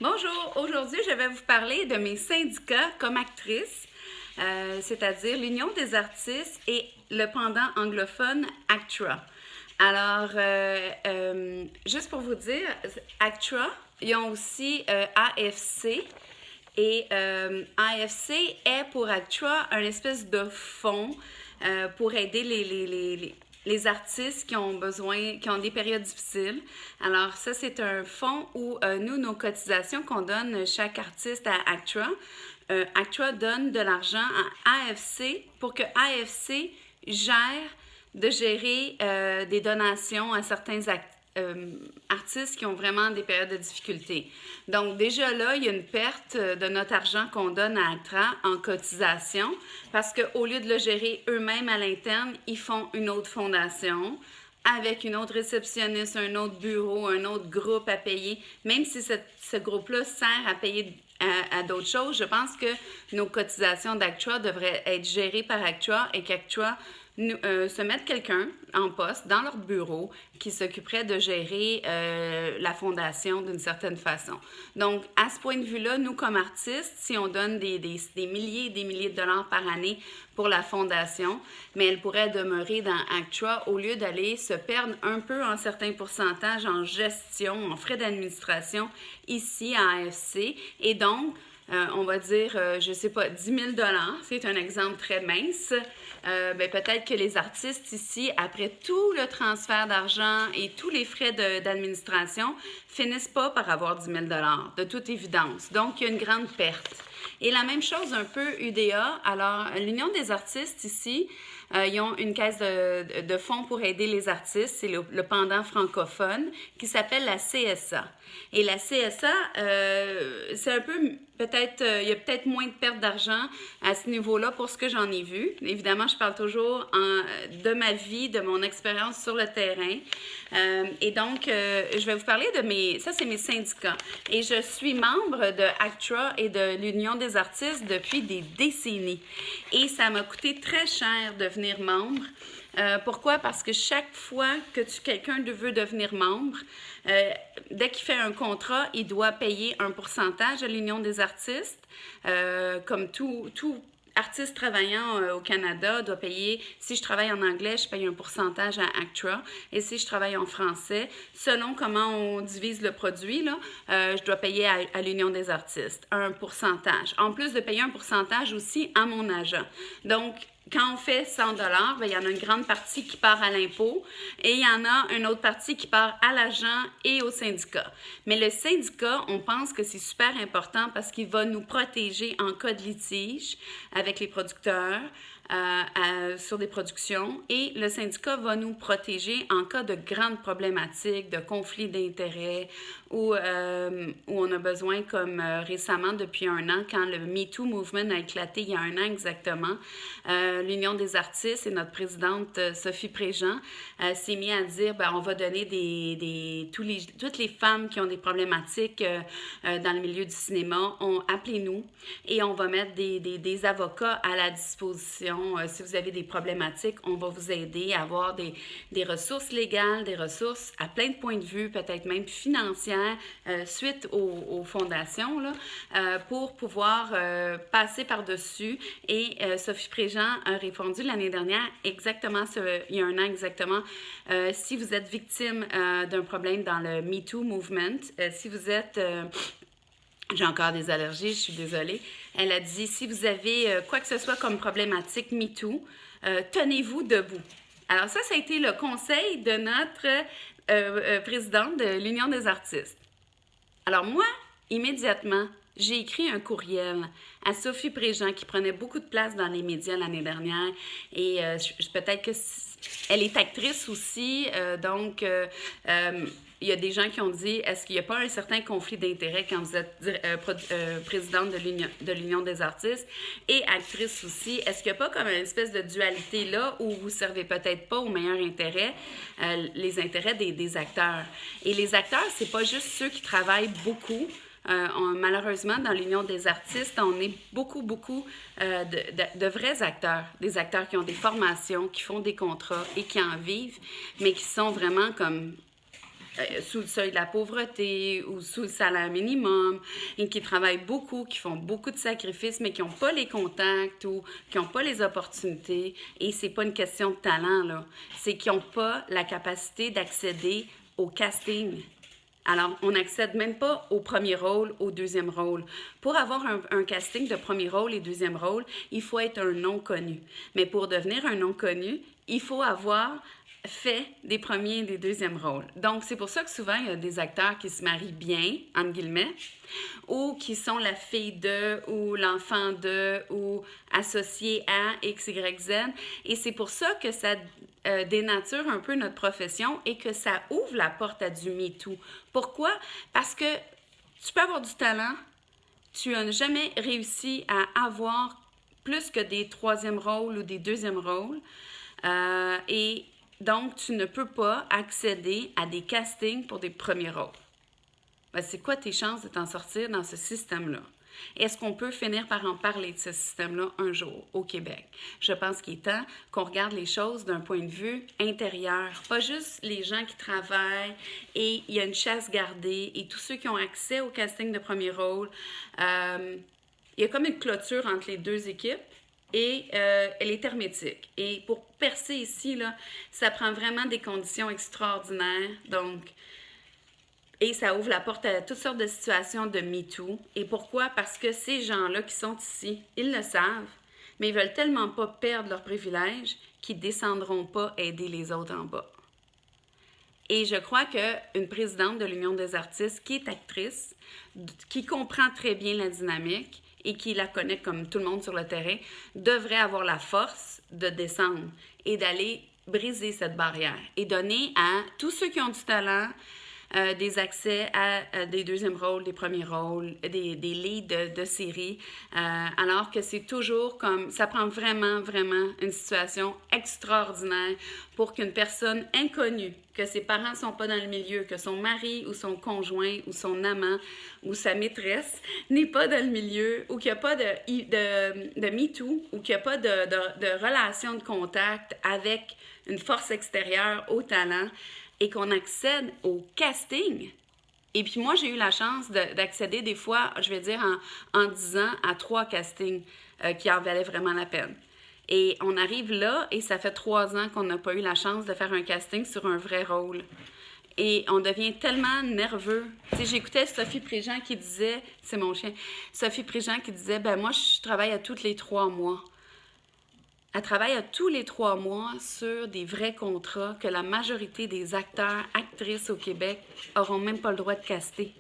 Bonjour, aujourd'hui je vais vous parler de mes syndicats comme actrice, c'est-à-dire l'Union des artistes et le pendant anglophone ACTRA. Alors, juste pour vous dire, ACTRA, ils ont aussi AFC et AFC est pour ACTRA un espèce de fonds pour aider les artistes qui ont besoin, qui ont des périodes difficiles. Alors ça, c'est un fonds où nous, nos cotisations qu'on donne chaque artiste à ACTRA, ACTRA donne de l'argent à AFC pour que AFC gérer des donations à certains artistes qui ont vraiment des périodes de difficulté. Donc déjà là, il y a une perte de notre argent qu'on donne à ACTRA en cotisation parce qu'au lieu de le gérer eux-mêmes à l'interne, ils font une autre fondation avec une autre réceptionniste, un autre bureau, un autre groupe à payer. Même si ce groupe-là sert à payer à d'autres choses, je pense que nos cotisations d'ACTRA devraient être gérées par ACTRA et qu'ACTRA se mettre quelqu'un en poste dans leur bureau qui s'occuperait de gérer la fondation d'une certaine façon. Donc, à ce point de vue-là, nous, comme artistes, si on donne des milliers et des milliers de dollars par année pour la fondation, mais elle pourrait demeurer dans ACTRA au lieu d'aller se perdre un peu en certains pourcentages en gestion, en frais d'administration ici à AFC. Et donc, on va dire, je ne sais pas, 10 000 $, c'est un exemple très mince. Peut-être que les artistes ici, après tout le transfert d'argent et tous les frais d'administration, finissent pas par avoir 10 000 $, de toute évidence. Donc, il y a une grande perte. Et la même chose un peu UDA. Alors, l'Union des artistes ici, ils ont une caisse de fonds pour aider les artistes, c'est le pendant francophone, qui s'appelle la CSA. Et la CSA, c'est un peu, peut-être, il y a peut-être moins de pertes d'argent à ce niveau-là pour ce que j'en ai vu. Évidemment, je parle toujours de ma vie, de mon expérience sur le terrain. Et donc, je vais vous parler ça c'est mes syndicats. Et je suis membre de ACTRA et de l'Union des artistes depuis des décennies. Et ça m'a coûté très cher de devenir membre. Pourquoi? Parce que chaque fois que quelqu'un veut devenir membre, dès qu'il fait un contrat, il doit payer un pourcentage à l'Union des artistes, comme tout artiste travaillant au Canada doit payer, si je travaille en anglais, je paye un pourcentage à ACTRA, et si je travaille en français, selon comment on divise le produit, là, je dois payer à l'Union des artistes un pourcentage. En plus de payer un pourcentage aussi à mon agent. Donc, quand on fait 100 $, il y en a une grande partie qui part à l'impôt et il y en a une autre partie qui part à l'agent et au syndicat. Mais le syndicat, on pense que c'est super important parce qu'il va nous protéger en cas de litige avec les producteurs sur des productions et le syndicat va nous protéger en cas de grandes problématiques, de conflits d'intérêts où on a besoin, comme récemment, depuis 1 an, quand le MeToo Movement a éclaté il y a 1 an exactement, l'Union des artistes et notre présidente Sophie Préjean s'est mis à dire on va donner toutes les femmes qui ont des problématiques dans le milieu du cinéma, appelez-nous et on va mettre des avocats à la disposition. Si vous avez des problématiques, on va vous aider à avoir des ressources légales, des ressources à plein de points de vue, peut-être même financières, suite aux fondations, là, pour pouvoir passer par-dessus. Et Sophie Préjean a répondu l'année dernière, exactement il y a 1 an exactement, si vous êtes victime d'un problème dans le MeToo Movement, si vous êtes... j'ai encore des allergies, je suis désolée. Elle a dit, si vous avez quoi que ce soit comme problématique MeToo, tenez-vous debout. Alors ça a été le conseil de notre présidente de l'Union des artistes. Alors moi, immédiatement, j'ai écrit un courriel à Sophie Préjean qui prenait beaucoup de place dans les médias l'année dernière et peut-être que elle est actrice aussi, donc il y a des gens qui ont dit, est-ce qu'il n'y a pas un certain conflit d'intérêts quand vous êtes présidente de l'Union des artistes et actrice aussi? Est-ce qu'il n'y a pas comme une espèce de dualité là où vous ne servez peut-être pas au meilleur intérêt, les intérêts des acteurs? Et les acteurs, c'est pas juste ceux qui travaillent beaucoup. Malheureusement, dans l'Union des artistes, on est beaucoup de vrais acteurs, des acteurs qui ont des formations, qui font des contrats et qui en vivent, mais qui sont vraiment comme sous le seuil de la pauvreté ou sous le salaire minimum et qui travaillent beaucoup, qui font beaucoup de sacrifices, mais qui n'ont pas les contacts ou qui n'ont pas les opportunités. Et c'est pas une question de talent, là. C'est qu'ils n'ont pas la capacité d'accéder au casting. Alors, on n'accède même pas au premier rôle, au deuxième rôle. Pour avoir un casting de premier rôle et deuxième rôle, il faut être un non connu. Mais pour devenir un non connu, il faut avoir fait des premiers et des deuxièmes rôles. Donc, c'est pour ça que souvent, il y a des acteurs qui se marient bien, entre guillemets, ou qui sont la fille de, ou l'enfant de, ou associés à X, Y, Z. Et c'est pour ça que ça dénature un peu notre profession et que ça ouvre la porte à du MeToo. Pourquoi? Parce que tu peux avoir du talent, tu n'as jamais réussi à avoir plus que des troisièmes rôles ou des deuxièmes rôles. Et donc, tu ne peux pas accéder à des castings pour des premiers rôles. Ben, c'est quoi tes chances de t'en sortir dans ce système-là? Est-ce qu'on peut finir par en parler de ce système-là un jour au Québec? Je pense qu'il est temps qu'on regarde les choses d'un point de vue intérieur. Pas juste les gens qui travaillent et il y a une chasse gardée et tous ceux qui ont accès au casting de premier rôle. Il y a comme une clôture entre les deux équipes. Et elle est hermétique. Et pour percer ici, là, ça prend vraiment des conditions extraordinaires. Donc, et ça ouvre la porte à toutes sortes de situations de MeToo. Et pourquoi? Parce que ces gens-là qui sont ici, ils le savent, mais ils veulent tellement pas perdre leurs privilèges qu'ils ne descendront pas aider les autres en bas. Et je crois qu'une présidente de l'Union des artistes qui est actrice, qui comprend très bien la dynamique, et qui la connaît comme tout le monde sur le terrain, devrait avoir la force de descendre et d'aller briser cette barrière et donner à tous ceux qui ont du talent des accès à des deuxièmes rôles, des premiers rôles, des leads de séries, alors que c'est toujours comme, ça prend vraiment, vraiment une situation extraordinaire pour qu'une personne inconnue, que ses parents ne sont pas dans le milieu, que son mari ou son conjoint ou son amant ou sa maîtresse n'est pas dans le milieu, ou qu'il n'y a pas de MeToo, ou qu'il n'y a pas de relation de contact avec une force extérieure au talent, et qu'on accède au casting. Et puis moi, j'ai eu la chance d'accéder des fois, je vais dire en 10 ans, à 3 castings qui en valaient vraiment la peine. Et on arrive là, et ça fait 3 ans qu'on n'a pas eu la chance de faire un casting sur un vrai rôle. Et on devient tellement nerveux. Tu sais, j'écoutais Sophie Préjean qui disait, c'est mon chien, Sophie Préjean qui disait, ben moi, je travaille à tous les 3 mois. Elle travaille à tous les 3 mois sur des vrais contrats que la majorité des acteurs, actrices au Québec n'auront même pas le droit de caster.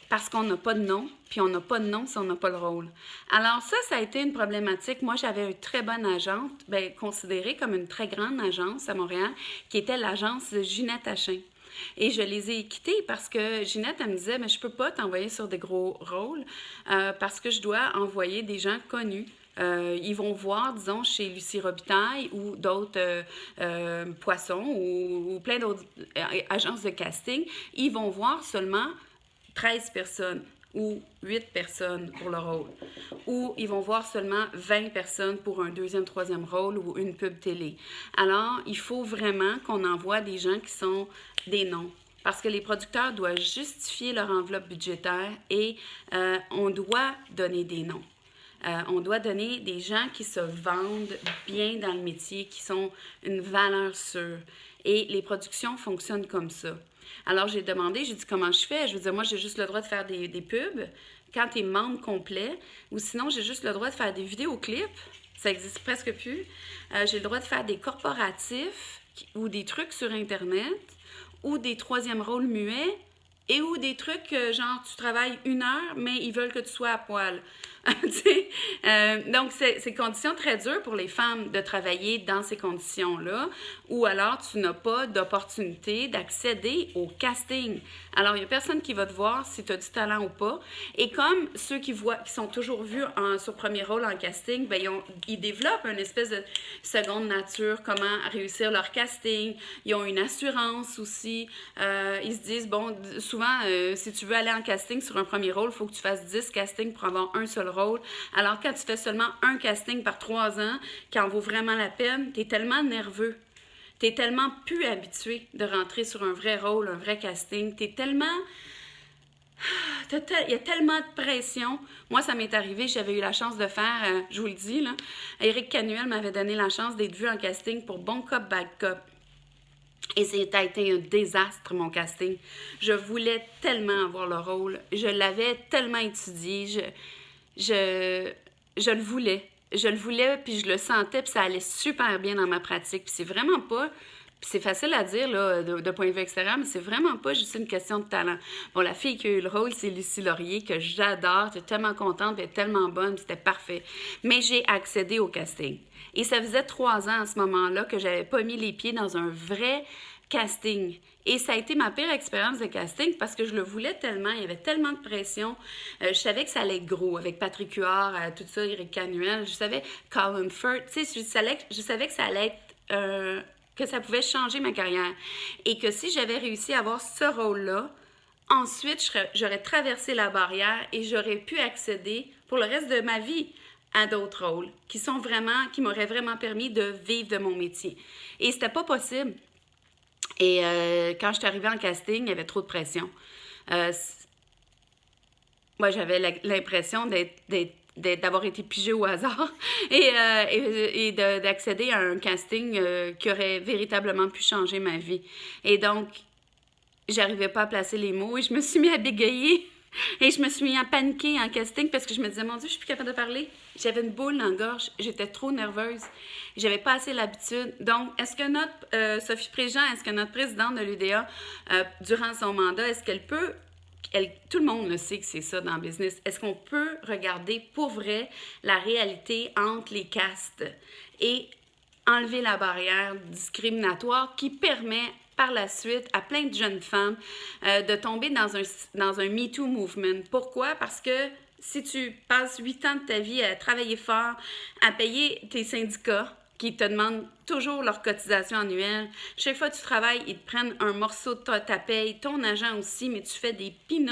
Parce qu'on n'a pas de nom, puis on n'a pas de nom si on n'a pas le rôle. Alors ça a été une problématique. Moi, j'avais une très bonne agente, considérée comme une très grande agence à Montréal, qui était l'agence Ginette Achin. Et je les ai quittées parce que Ginette, elle me disait, mais je peux pas t'envoyer sur des gros rôles parce que je dois envoyer des gens connus. Ils vont voir, disons, chez Lucie Robitaille ou d'autres Poissons ou plein d'autres agences de casting, ils vont voir seulement 13 personnes ou 8 personnes pour le rôle. Ou ils vont voir seulement 20 personnes pour un deuxième, troisième rôle ou une pub télé. Alors, il faut vraiment qu'on envoie des gens qui sont des noms. Parce que les producteurs doivent justifier leur enveloppe budgétaire et on doit donner des noms. On doit donner des gens qui se vendent bien dans le métier, qui sont une valeur sûre. Et les productions fonctionnent comme ça. Alors, j'ai demandé, j'ai dit comment je fais. Je veux dire, moi, j'ai juste le droit de faire des pubs quand tu es membre complet. Ou sinon, j'ai juste le droit de faire des vidéoclips. Ça n'existe presque plus. J'ai le droit de faire des corporatifs ou des trucs sur Internet ou des troisièmes rôles muets et ou des trucs genre tu travailles 1 heure, mais ils veulent que tu sois à poil. Donc, c'est conditions très dures pour les femmes de travailler dans ces conditions-là, ou alors tu n'as pas d'opportunité d'accéder au casting. Alors, il n'y a personne qui va te voir si tu as du talent ou pas. Et comme ceux qui sont toujours vus sur premier rôle en casting, ils développent une espèce de seconde nature, comment réussir leur casting. Ils ont une assurance aussi. Ils se disent, bon, souvent, si tu veux aller en casting sur un premier rôle, il faut que tu fasses 10 castings pour avoir un seul rôle. Alors, quand tu fais seulement un casting par 3 ans, qui en vaut vraiment la peine, tu es tellement nerveux. t'es tellement plus habitué de rentrer sur un vrai rôle, un vrai casting. T'es tellement... Il y a tellement de pression. Moi, ça m'est arrivé, j'avais eu la chance de faire, je vous le dis, là, Éric Canuel m'avait donné la chance d'être vu en casting pour Bon Cop, Bad Cop. Et ça a été un désastre, mon casting. Je voulais tellement avoir le rôle. Je l'avais tellement étudié. Je le voulais. Je le voulais, puis je le sentais, puis ça allait super bien dans ma pratique. Puis c'est vraiment pas... Puis c'est facile à dire, là, de point de vue extérieur, mais c'est vraiment pas juste une question de talent. Bon, la fille qui a eu le rôle, c'est Lucie Laurier, que j'adore. J'étais tellement contente, elle était tellement bonne, c'était parfait. Mais j'ai accédé au casting. Et ça faisait 3 ans à ce moment-là que j'avais pas mis les pieds dans un vrai casting. Et ça a été ma pire expérience de casting parce que je le voulais tellement, il y avait tellement de pression. Je savais que ça allait être gros avec Patrick Huard, tout ça, Éric Canuel. Je savais Colin Firth, tu sais, je savais que ça allait être... que ça pouvait changer ma carrière. Et que si j'avais réussi à avoir ce rôle-là, ensuite, j'aurais traversé la barrière et j'aurais pu accéder pour le reste de ma vie à d'autres rôles qui m'auraient vraiment permis de vivre de mon métier. Et c'était pas possible. Et quand je suis arrivée en casting, il y avait trop de pression. Moi, j'avais l'impression d'avoir été pigée au hasard et d'accéder à un casting qui aurait véritablement pu changer ma vie. Et donc, j'arrivais pas à placer les mots et je me suis mis à bégayer et je me suis mis à paniquer en casting parce que je me disais, mon Dieu, je suis plus capable de parler. J'avais une boule dans la gorge, j'étais trop nerveuse, j'avais pas assez l'habitude. Donc, est-ce que Sophie Préjean, est-ce que notre présidente de l'UDA, durant son mandat, est-ce qu'elle peut... tout le monde le sait que c'est ça dans le business. Est-ce qu'on peut regarder pour vrai la réalité entre les castes et enlever la barrière discriminatoire qui permet par la suite à plein de jeunes femmes de tomber dans un MeToo movement? Pourquoi? Parce que si tu passes 8 ans de ta vie à travailler fort, à payer tes syndicats, qui te demandent toujours leur cotisation annuelle. Chaque fois que tu travailles, ils te prennent un morceau de ta paye, ton agent aussi, mais tu fais des peanuts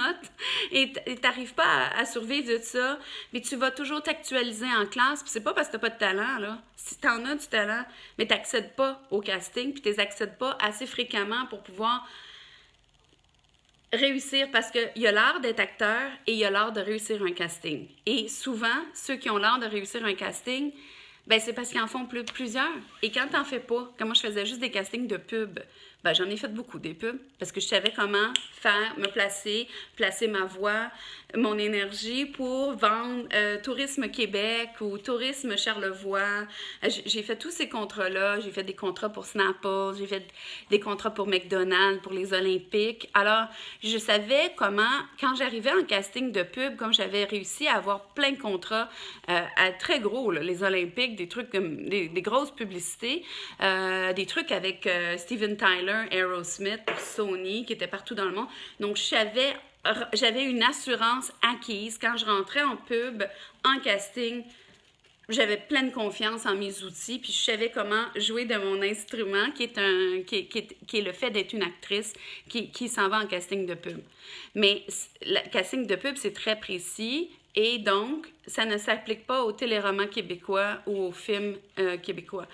et tu n'arrives pas à survivre de ça. Mais tu vas toujours t'actualiser en classe, puis c'est pas parce que tu n'as pas de talent, là. Si tu en as du talent, mais tu n'accèdes pas au casting, puis tu n'accèdes pas assez fréquemment pour pouvoir réussir, parce qu'il y a l'art d'être acteur et il y a l'art de réussir un casting. Et souvent, ceux qui ont l'art de réussir un casting, ben c'est parce qu'ils en font plusieurs. Et quand t'en fais pas, comme moi je faisais juste des castings de pub, ben j'en ai fait beaucoup des pubs parce que je savais comment me placer ma voix, mon énergie pour vendre Tourisme Québec ou Tourisme Charlevoix. J'ai fait tous ces contrats-là. J'ai fait des contrats pour Snapple, j'ai fait des contrats pour McDonald's, pour les Olympiques. Alors, je savais comment, quand j'arrivais en casting de pub, comme j'avais réussi à avoir plein de contrats très gros, là, les Olympiques, des trucs comme des grosses publicités, des trucs avec Steven Tyler, Aerosmith, Sony, qui étaient partout dans le monde. Donc, j'avais une assurance acquise. Quand je rentrais en pub, en casting, j'avais pleine confiance en mes outils, puis je savais comment jouer de mon instrument, qui est le fait d'être une actrice qui s'en va en casting de pub. Mais le casting de pub, c'est très précis, et donc, ça ne s'applique pas aux téléromans québécois ou aux films québécois.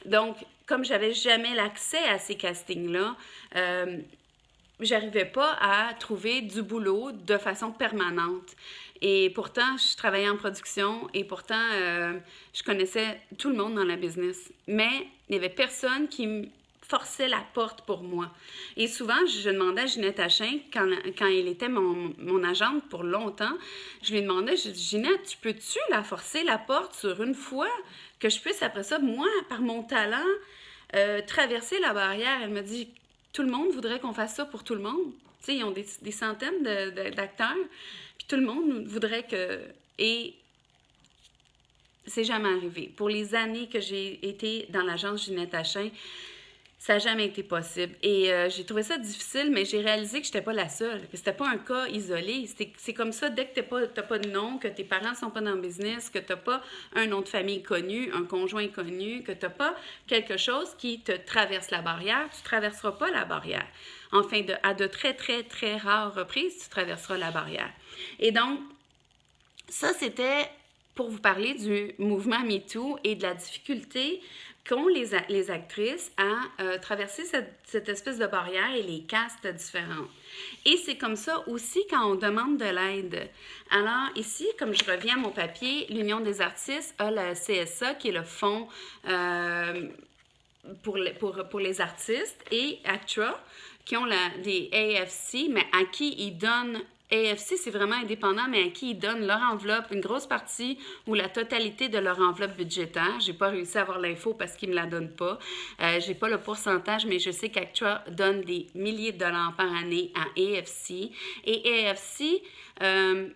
Donc, comme j'avais jamais l'accès à ces castings-là, j'arrivais pas à trouver du boulot de façon permanente. Et pourtant, je travaillais en production et pourtant, je connaissais tout le monde dans la business. Mais il n'y avait personne qui me forçait la porte pour moi. Et souvent, je demandais à Ginette Hachin, quand elle était mon agente pour longtemps, je lui demandais, je dis, Ginette, peux-tu la forcer la porte sur une fois que je puisse, après ça, moi, par mon talent, traverser la barrière? Elle me dit, tout le monde voudrait qu'on fasse ça pour tout le monde. Tu sais, ils ont des centaines d'acteurs, puis tout le monde voudrait que... Et c'est jamais arrivé. Pour les années que j'ai été dans l'agence Ginette Hachin, ça n'a jamais été possible. Et j'ai trouvé ça difficile, mais j'ai réalisé que je n'étais pas la seule, que c'était pas un cas isolé. C'est comme ça, dès que tu n'as pas de nom, que tes parents ne sont pas dans le business, que tu n'as pas un nom de famille connu, un conjoint connu, que tu n'as pas quelque chose qui te traverse la barrière, tu ne traverseras pas la barrière. Enfin, à de très, très, très rares reprises, tu traverseras la barrière. Et donc, ça, c'était pour vous parler du mouvement MeToo et de la difficulté qu'ont les actrices à traverser cette espèce de barrière et les castes différentes. Et c'est comme ça aussi quand on demande de l'aide. Alors ici, comme je reviens à mon papier, l'Union des artistes a le CSA, qui est le fonds pour les artistes, et ACTRA, qui ont des AFC, mais à qui ils donnent... AFC, c'est vraiment indépendant, mais à qui ils donnent leur enveloppe, une grosse partie ou la totalité de leur enveloppe budgétaire. J'ai pas réussi à avoir l'info parce qu'ils me la donnent pas. J'ai pas le pourcentage, mais je sais qu'ACTRA donne des milliers de dollars par année à AFC. Et AFC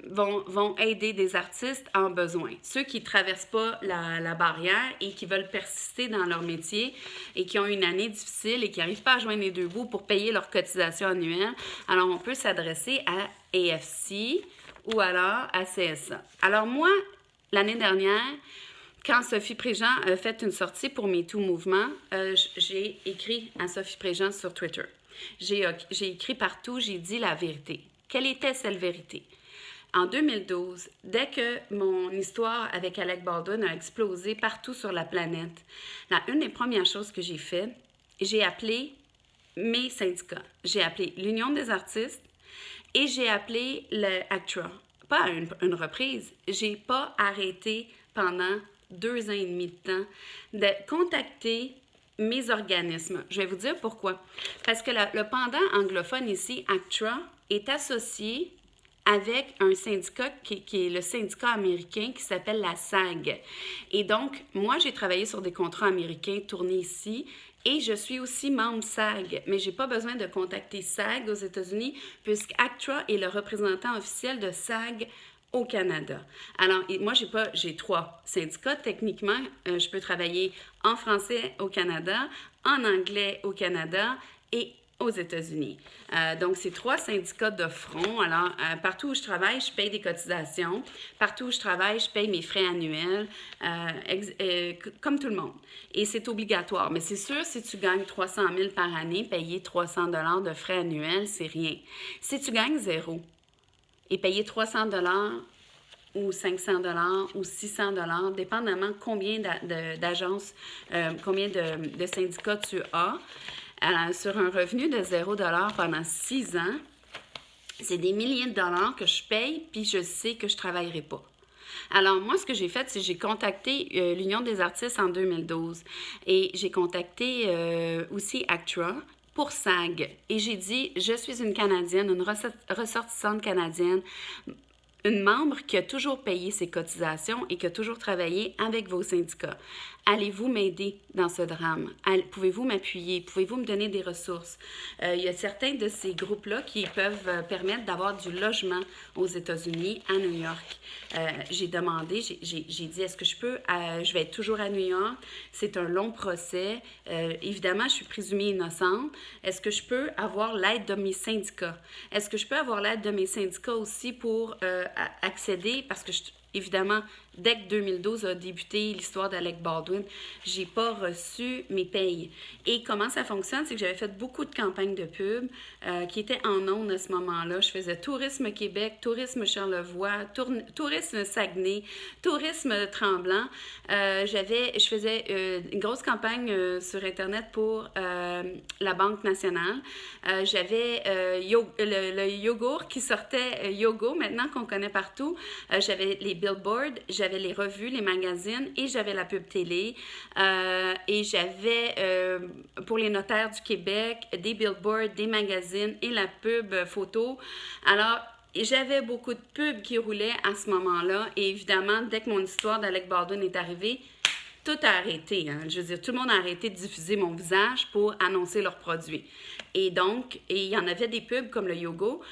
vont aider des artistes en besoin. Ceux qui traversent pas la barrière et qui veulent persister dans leur métier et qui ont une année difficile et qui n'arrivent pas à joindre les deux bouts pour payer leur cotisation annuelle. Alors, on peut s'adresser à AFC ou alors à CSA. Alors moi, l'année dernière, quand Sophie Préjean a fait une sortie pour MeToo Mouvement, j'ai écrit à Sophie Préjean sur Twitter. J'ai écrit partout, j'ai dit la vérité. Quelle était cette vérité? En 2012, dès que mon histoire avec Alec Baldwin a explosé partout sur la planète, une des premières choses que j'ai fait, j'ai appelé mes syndicats. J'ai appelé l'Union des artistes, et j'ai appelé le ACTRA. Pas à une reprise. J'ai pas arrêté pendant 2 ans et demi de temps de contacter mes organismes. Je vais vous dire pourquoi. Parce que le pendant anglophone ici, ACTRA, est associé avec un syndicat qui est le syndicat américain qui s'appelle la SAG. Et donc, moi, j'ai travaillé sur des contrats américains tournés ici. Et je suis aussi membre SAG, mais je n'ai pas besoin de contacter SAG aux États-Unis puisque ACTRA est le représentant officiel de SAG au Canada. Alors, moi, j'ai 3 syndicats. Techniquement, je peux travailler en français au Canada, en anglais au Canada et aux États-Unis. Donc, c'est 3 syndicats de front. Alors, partout où je travaille, je paye des cotisations. Partout où je travaille, je paye mes frais annuels, comme tout le monde. Et c'est obligatoire. Mais c'est sûr, si tu gagnes 300 000 par année, payer 300 $ de frais annuels, c'est rien. Si tu gagnes 0 et payer 300 $ ou 500 $ ou 600 $, dépendamment combien d'agences, combien de syndicats tu as, sur un revenu de 0 $ pendant 6 ans, c'est des milliers de dollars que je paye, puis je sais que je ne travaillerai pas. Alors, moi, ce que j'ai fait, c'est que j'ai contacté l'Union des artistes en 2012 et j'ai contacté aussi ACTRA pour SAG. Et j'ai dit, je suis une Canadienne, une ressortissante canadienne, une membre qui a toujours payé ses cotisations et qui a toujours travaillé avec vos syndicats. Allez-vous m'aider dans ce drame? Pouvez-vous m'appuyer? Pouvez-vous me donner des ressources? Il y a certains de ces groupes-là qui peuvent permettre d'avoir du logement aux États-Unis, à New York. J'ai demandé, j'ai dit, est-ce que je peux? Je vais être toujours à New York. C'est un long procès. Évidemment, je suis présumée innocente. Est-ce que je peux avoir l'aide de mes syndicats? Est-ce que je peux avoir l'aide de mes syndicats aussi pour accéder? Parce que évidemment, dès que 2012 a débuté l'histoire d'Alec Baldwin, j'ai pas reçu mes payes. Et comment ça fonctionne, c'est que j'avais fait beaucoup de campagnes de pub qui étaient en ondes à ce moment-là. Je faisais Tourisme Québec, Tourisme Charlevoix, Tourisme Saguenay, Tourisme Tremblant. Je faisais une grosse campagne sur Internet pour la Banque nationale. J'avais le yogourt qui sortait, Yogo, maintenant qu'on connaît partout. J'avais les billboards, j'avais les revues, les magazines et j'avais la pub télé. Et j'avais, pour les notaires du Québec, des billboards, des magazines et la pub photo. Alors, j'avais beaucoup de pubs qui roulaient à ce moment-là. Et évidemment, dès que mon histoire d'Alec Baldwin est arrivée, tout a arrêté. Hein. Je veux dire, tout le monde a arrêté de diffuser mon visage pour annoncer leurs produits. Et donc, il y en avait des pubs comme le Yogo.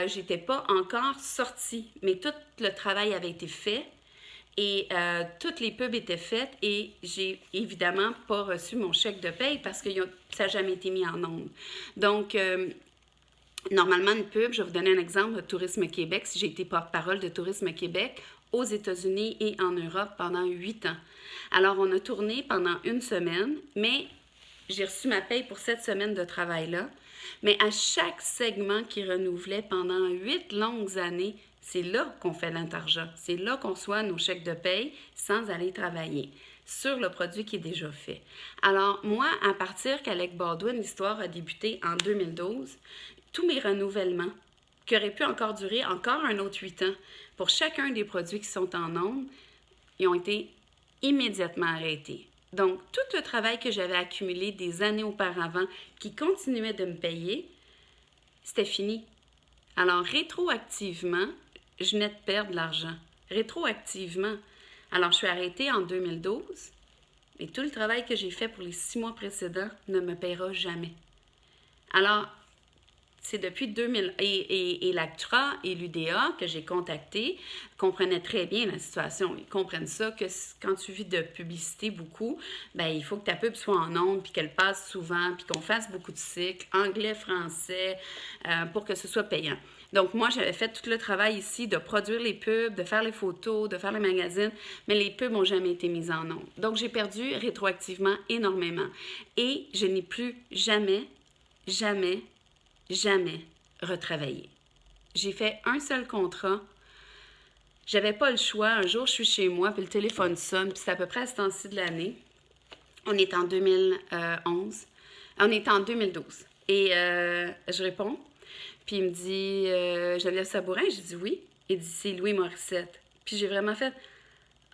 J'étais pas encore sortie, mais tout le travail avait été fait et toutes les pubs étaient faites et j'ai évidemment pas reçu mon chèque de paye parce que ça n'a jamais été mis en ondes. Donc, normalement, une pub, je vais vous donner un exemple de Tourisme Québec, si j'ai été porte-parole de Tourisme Québec aux États-Unis et en Europe pendant 8 ans. Alors, on a tourné pendant 1 semaine, mais j'ai reçu ma paye pour cette semaine de travail-là. Mais à chaque segment qui renouvelait pendant 8 longues années, c'est là qu'on fait notre argent. C'est là qu'on reçoit nos chèques de paye sans aller travailler sur le produit qui est déjà fait. Alors, moi, à partir qu'Alec Baldwin, l'histoire a débuté en 2012, tous mes renouvellements, qui auraient pu encore durer encore un autre 8 ans, pour chacun des produits qui sont en nombre, ils ont été immédiatement arrêtés. Donc, tout le travail que j'avais accumulé des années auparavant, qui continuait de me payer, c'était fini. Alors, rétroactivement, je venais de perdre de l'argent. Rétroactivement. Alors, je suis arrêtée en 2012 et tout le travail que j'ai fait pour les 6 mois précédents ne me paiera jamais. Alors, c'est depuis 2000 et l'ACTRA et l'UDA que j'ai contacté comprenaient très bien la situation. Ils comprennent ça que quand tu vis de publicité beaucoup, ben il faut que ta pub soit en ondes puis qu'elle passe souvent puis qu'on fasse beaucoup de cycles, anglais, français, pour que ce soit payant. Donc, moi, j'avais fait tout le travail ici de produire les pubs, de faire les photos, de faire les magazines, mais les pubs n'ont jamais été mises en ondes. Donc, j'ai perdu rétroactivement énormément. Et je n'ai plus jamais retravaillé. J'ai fait un seul contrat. J'avais pas le choix. Un jour, je suis chez moi, puis le téléphone sonne, puis c'est à peu près à ce temps-ci de l'année. On est en 2011. On est en 2012. Et je réponds. Puis il me dit Geneviève Sabourin. J'ai dit oui. Il dit c'est Louis Morissette. Puis j'ai vraiment fait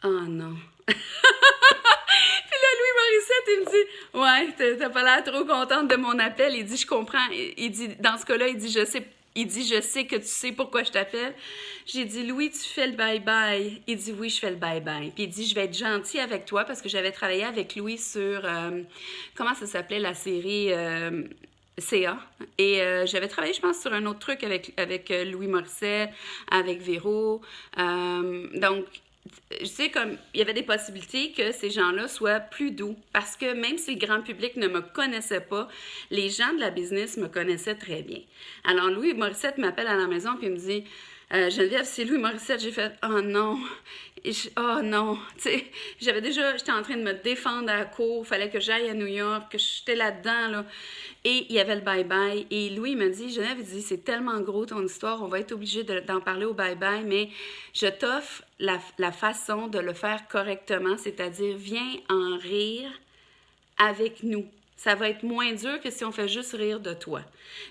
oh non. Puis là, Louis Morissette, il me dit ouais, t'as pas l'air trop contente de mon appel. Il dit je comprends. Il dit dans ce cas-là, il dit je sais que tu sais pourquoi je t'appelle. J'ai dit Louis, tu fais le bye-bye. Il dit oui, je fais le bye-bye. Puis il dit je vais être gentil avec toi parce que j'avais travaillé avec Louis sur comment ça s'appelait la série CA. Et j'avais travaillé, je pense, sur un autre truc avec Louis Morissette, avec Véro. Donc, je sais comme il y avait des possibilités que ces gens-là soient plus doux parce que même si le grand public ne me connaissait pas, les gens de la business me connaissaient très bien. Alors, Louis Morissette m'appelle à la maison puis il me dit Geneviève, c'est Louis Morissette. J'ai fait oh non. Oh non, tu sais, j'étais en train de me défendre à la cour, fallait que j'aille à New York, que j'étais là-dedans, là. Et il y avait le bye-bye. Et Louis me dit, Geneviève, il dit, c'est tellement gros ton histoire, on va être obligé d'en parler au bye-bye, mais je t'offre la façon de le faire correctement, c'est-à-dire, viens en rire avec nous. Ça va être moins dur que si on fait juste rire de toi.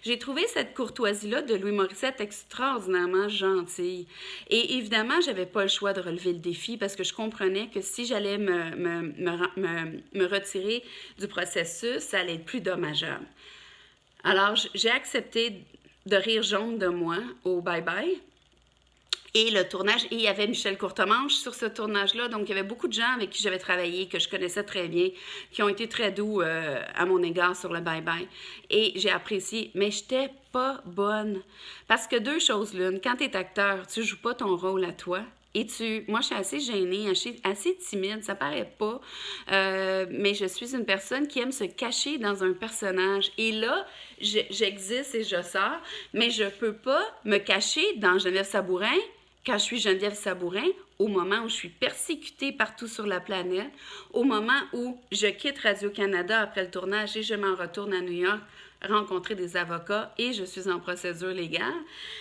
J'ai trouvé cette courtoisie-là de Louis Morissette extraordinairement gentille. Et évidemment, j'avais pas le choix de relever le défi parce que je comprenais que si j'allais me retirer du processus, ça allait être plus dommageable. Alors, j'ai accepté de rire jaune de moi au bye-bye. Et le tournage, et il y avait Michel Courtemanche sur ce tournage-là, donc il y avait beaucoup de gens avec qui j'avais travaillé, que je connaissais très bien, qui ont été très doux à mon égard sur le bye-bye. Et j'ai apprécié, mais j'étais pas bonne. Parce que deux choses l'une, quand tu es acteur, tu joues pas ton rôle à toi. Et moi, je suis assez gênée, assez timide, ça paraît pas, mais je suis une personne qui aime se cacher dans un personnage. Et là, j'existe et je sors, mais je peux pas me cacher dans Geneviève Sabourin quand je suis Geneviève Sabourin, au moment où je suis persécutée partout sur la planète, au moment où je quitte Radio-Canada après le tournage et je m'en retourne à New York, rencontrer des avocats et je suis en procédure légale.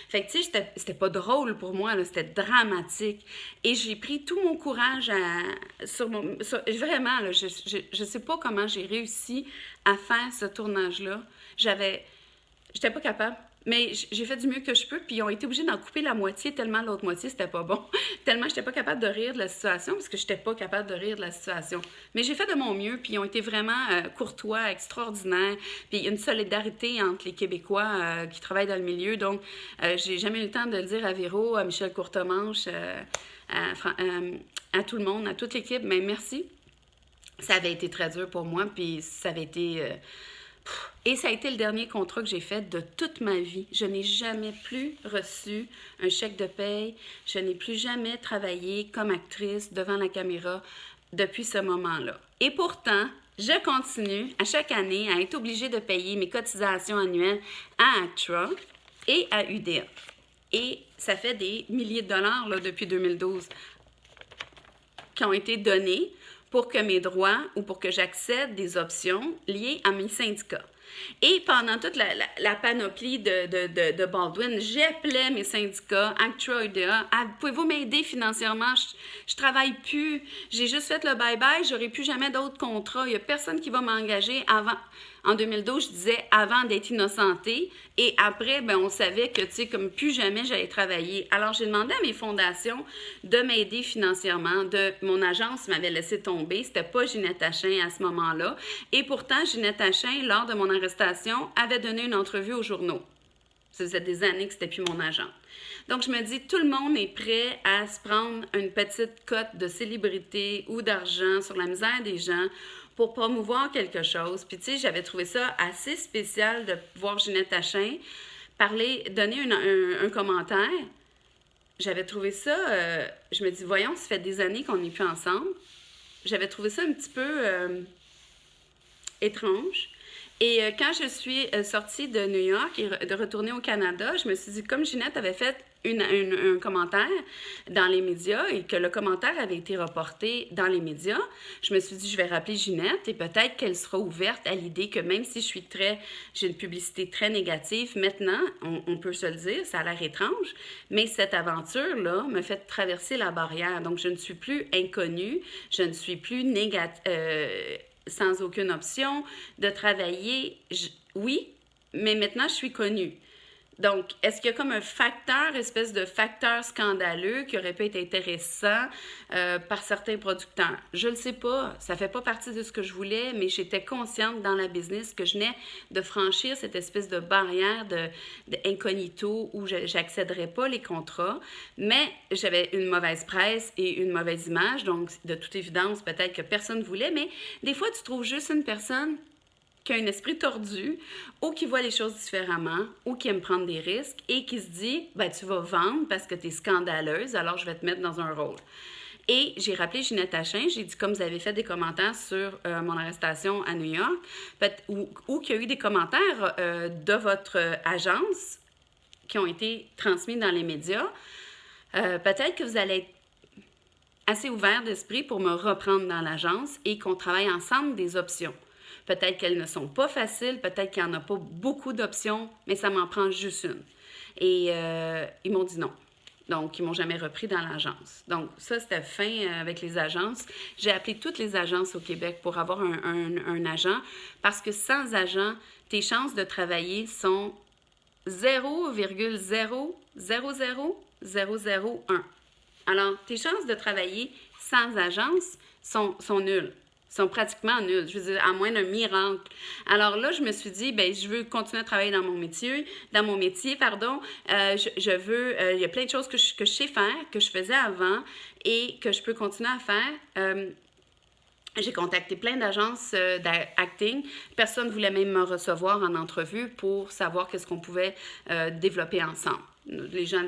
Fait que, tu sais, c'était pas drôle pour moi, là, c'était dramatique. Et j'ai pris tout mon courage vraiment, là, je sais pas comment j'ai réussi à faire ce tournage-là. J'étais pas capable. Mais j'ai fait du mieux que je peux, puis ils ont été obligés d'en couper la moitié tellement l'autre moitié, c'était pas bon. Tellement j'étais pas capable de rire de la situation, parce que j'étais pas capable de rire de la situation. Mais j'ai fait de mon mieux, puis ils ont été vraiment courtois, extraordinaires, puis une solidarité entre les Québécois qui travaillent dans le milieu. Donc, j'ai jamais eu le temps de le dire à Véro, à Michel Courtemanche, à tout le monde, à toute l'équipe, mais merci. Ça avait été très dur pour moi, puis ça avait été... Et ça a été le dernier contrat que j'ai fait de toute ma vie. Je n'ai jamais plus reçu un chèque de paye. Je n'ai plus jamais travaillé comme actrice devant la caméra depuis ce moment-là. Et pourtant, je continue à chaque année à être obligée de payer mes cotisations annuelles à ACTRA et à UDA. Et ça fait des milliers de dollars là, depuis 2012 qui ont été donnés pour que mes droits ou pour que j'accède des options liées à mes syndicats. Et pendant toute la panoplie de Baldwin, j'appelais mes syndicats, Actra, UDA, pouvez-vous m'aider financièrement? Je travaille plus, j'ai juste fait le bye-bye, j'aurai plus jamais d'autres contrats, il n'y a personne qui va m'engager avant. En 2012, je disais avant d'être innocentée. Et après, ben, on savait que, tu sais, comme plus jamais j'allais travailler. Alors, j'ai demandé à mes fondations de m'aider financièrement. Mon agence m'avait laissé tomber. C'était pas Ginette Tachin à ce moment-là. Et pourtant, Ginette Tachin, lors de mon arrestation, avait donné une entrevue aux journaux. Ça faisait des années que c'était plus mon agent. Donc, je me dis, tout le monde est prêt à se prendre une petite cote de célébrité ou d'argent sur la misère des gens pour promouvoir quelque chose. Puis, tu sais, j'avais trouvé ça assez spécial de voir Ginette Tachin donner un commentaire. J'avais trouvé ça, je me dis, voyons, ça fait des années qu'on n'est plus ensemble. J'avais trouvé ça un petit peu étrange. Et quand je suis sortie de New York et de retourner au Canada, je me suis dit, comme Ginette avait fait un commentaire dans les médias et que le commentaire avait été reporté dans les médias, je me suis dit, je vais rappeler Ginette et peut-être qu'elle sera ouverte à l'idée que même si j'ai une publicité très négative, maintenant, on peut se le dire, ça a l'air étrange, mais cette aventure-là me fait traverser la barrière. Donc, je ne suis plus inconnue, je ne suis plus sans aucune option de travailler. Oui, mais maintenant, je suis connue. Donc, est-ce qu'il y a comme un espèce de facteur scandaleux qui aurait pu être intéressant par certains producteurs? Je ne le sais pas. Ça ne fait pas partie de ce que je voulais, mais j'étais consciente dans la business que je venais de franchir cette espèce de barrière de incognito où je n'accéderais pas les contrats, mais j'avais une mauvaise presse et une mauvaise image. Donc, de toute évidence, peut-être que personne ne voulait, mais des fois, tu trouves juste une personne qui a un esprit tordu ou qui voit les choses différemment ou qui aime prendre des risques et qui se dit, ben, tu vas vendre parce que tu es scandaleuse, alors je vais te mettre dans un rôle. Et j'ai rappelé Ginette Tachin, j'ai dit, comme vous avez fait des commentaires sur mon arrestation à New York, ou qu'il y a eu des commentaires de votre agence qui ont été transmis dans les médias, peut-être que vous allez être assez ouvert d'esprit pour me reprendre dans l'agence et qu'on travaille ensemble des options. Peut-être qu'elles ne sont pas faciles, peut-être qu'il n'y en a pas beaucoup d'options, mais ça m'en prend juste une. Et ils m'ont dit non. Donc, ils ne m'ont jamais repris dans l'agence. Donc, ça, c'était fin avec les agences. J'ai appelé toutes les agences au Québec pour avoir un agent parce que sans agent, tes chances de travailler sont 0,0000001. Alors, tes chances de travailler sans agence sont nulles. Sont pratiquement nuls, je veux dire, à moins d'un miracle. Alors là, je me suis dit, ben je veux continuer à travailler dans mon métier, je veux, il y a plein de choses que je sais faire, que je faisais avant et que je peux continuer à faire. J'ai contacté plein d'agences d'acting. Personne ne voulait même me recevoir en entrevue pour savoir qu'est-ce qu'on pouvait développer ensemble. Les gens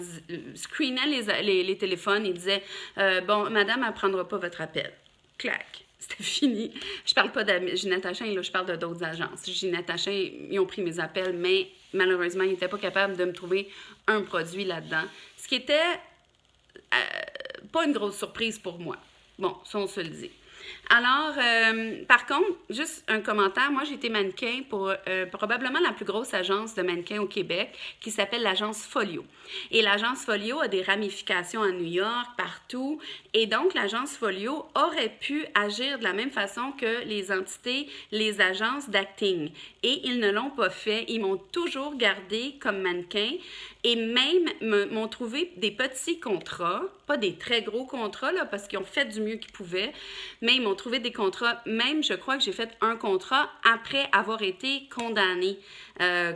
screenaient les téléphones et disaient « Bon, madame, elle ne prendra pas votre appel. » Clac. C'était fini. Je parle pas de Ginette Tachin, là, je parle de d'autres agences. Ginette Tachin, ils ont pris mes appels, mais malheureusement, ils n'étaient pas capables de me trouver un produit là-dedans. Ce qui était pas une grosse surprise pour moi. Bon, ça, on se le dit. Alors, par contre, juste un commentaire. Moi, j'ai été mannequin pour probablement la plus grosse agence de mannequins au Québec qui s'appelle l'agence Folio. Et l'agence Folio a des ramifications à New York, partout. Et donc, l'agence Folio aurait pu agir de la même façon que les agences d'acting. Et ils ne l'ont pas fait. Ils m'ont toujours gardé comme mannequin et même m'ont trouvé des petits contrats, pas des très gros contrats, là, parce qu'ils ont fait du mieux qu'ils pouvaient, mais ils m'ont trouvé des contrats. Même, je crois que j'ai fait un contrat après avoir été condamnée à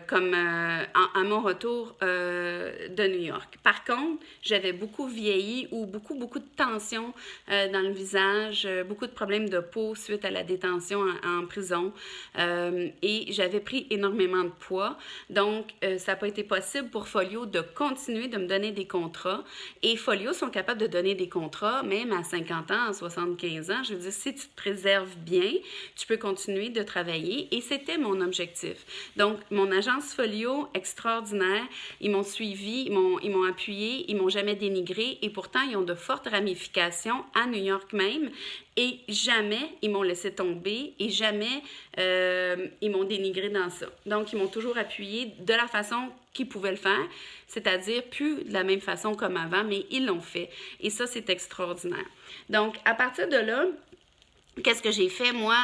mon retour de New York. Par contre, j'avais beaucoup vieilli ou beaucoup de tension dans le visage, beaucoup de problèmes de peau suite à la détention en prison et j'avais pris énormément de poids. Donc, ça n'a pas été possible pour Folio de continuer de me donner des contrats. Et Folio sont capables de donner des contrats, même à 50 ans, à 75 ans. Je veux dire, si tu te préserves bien, tu peux continuer de travailler. Et c'était mon objectif. Donc, mon agence Folio, extraordinaire, ils m'ont suivi, ils m'ont appuyé, ils m'ont jamais dénigré. Et pourtant, ils ont de fortes ramifications à New York même. Et jamais ils m'ont laissé tomber et jamais ils m'ont dénigré dans ça. Donc, ils m'ont toujours appuyé de la façon qu'ils pouvaient le faire, c'est-à-dire plus de la même façon comme avant, mais ils l'ont fait. Et ça, c'est extraordinaire. Donc, à partir de là, qu'est-ce que j'ai fait, moi?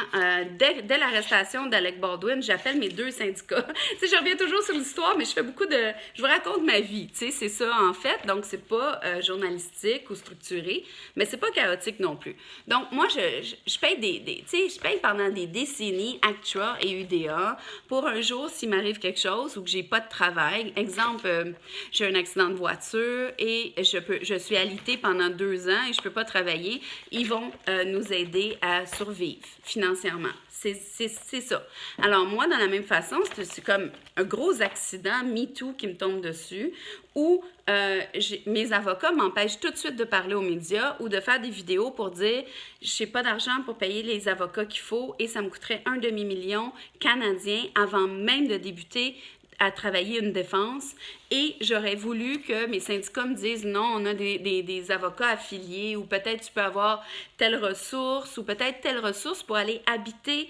Dès l'arrestation d'Alec Baldwin, j'appelle mes 2 syndicats. Tu sais, je reviens toujours sur l'histoire, mais je fais beaucoup de... Je vous raconte ma vie, tu sais, c'est ça, en fait. Donc, c'est pas journalistique ou structuré, mais c'est pas chaotique non plus. Donc, moi, je paye tu sais, je paye pendant des décennies Actra et UDA pour un jour, s'il m'arrive quelque chose ou que j'ai pas de travail. Exemple, j'ai un accident de voiture et je suis alitée pendant 2 ans et je peux pas travailler. Ils vont nous aider à survivre financièrement. C'est ça. Alors, moi, dans la même façon, c'est comme un gros accident MeToo qui me tombe dessus où mes avocats m'empêchent tout de suite de parler aux médias ou de faire des vidéos pour dire « je n'ai pas d'argent pour payer les avocats qu'il faut et ça me coûterait 1 demi-million canadien avant même de débuter à travailler une défense et j'aurais voulu que mes syndicats me disent non, on a des avocats affiliés ou peut-être tu peux avoir telle ressource ou peut-être telle ressource pour aller habiter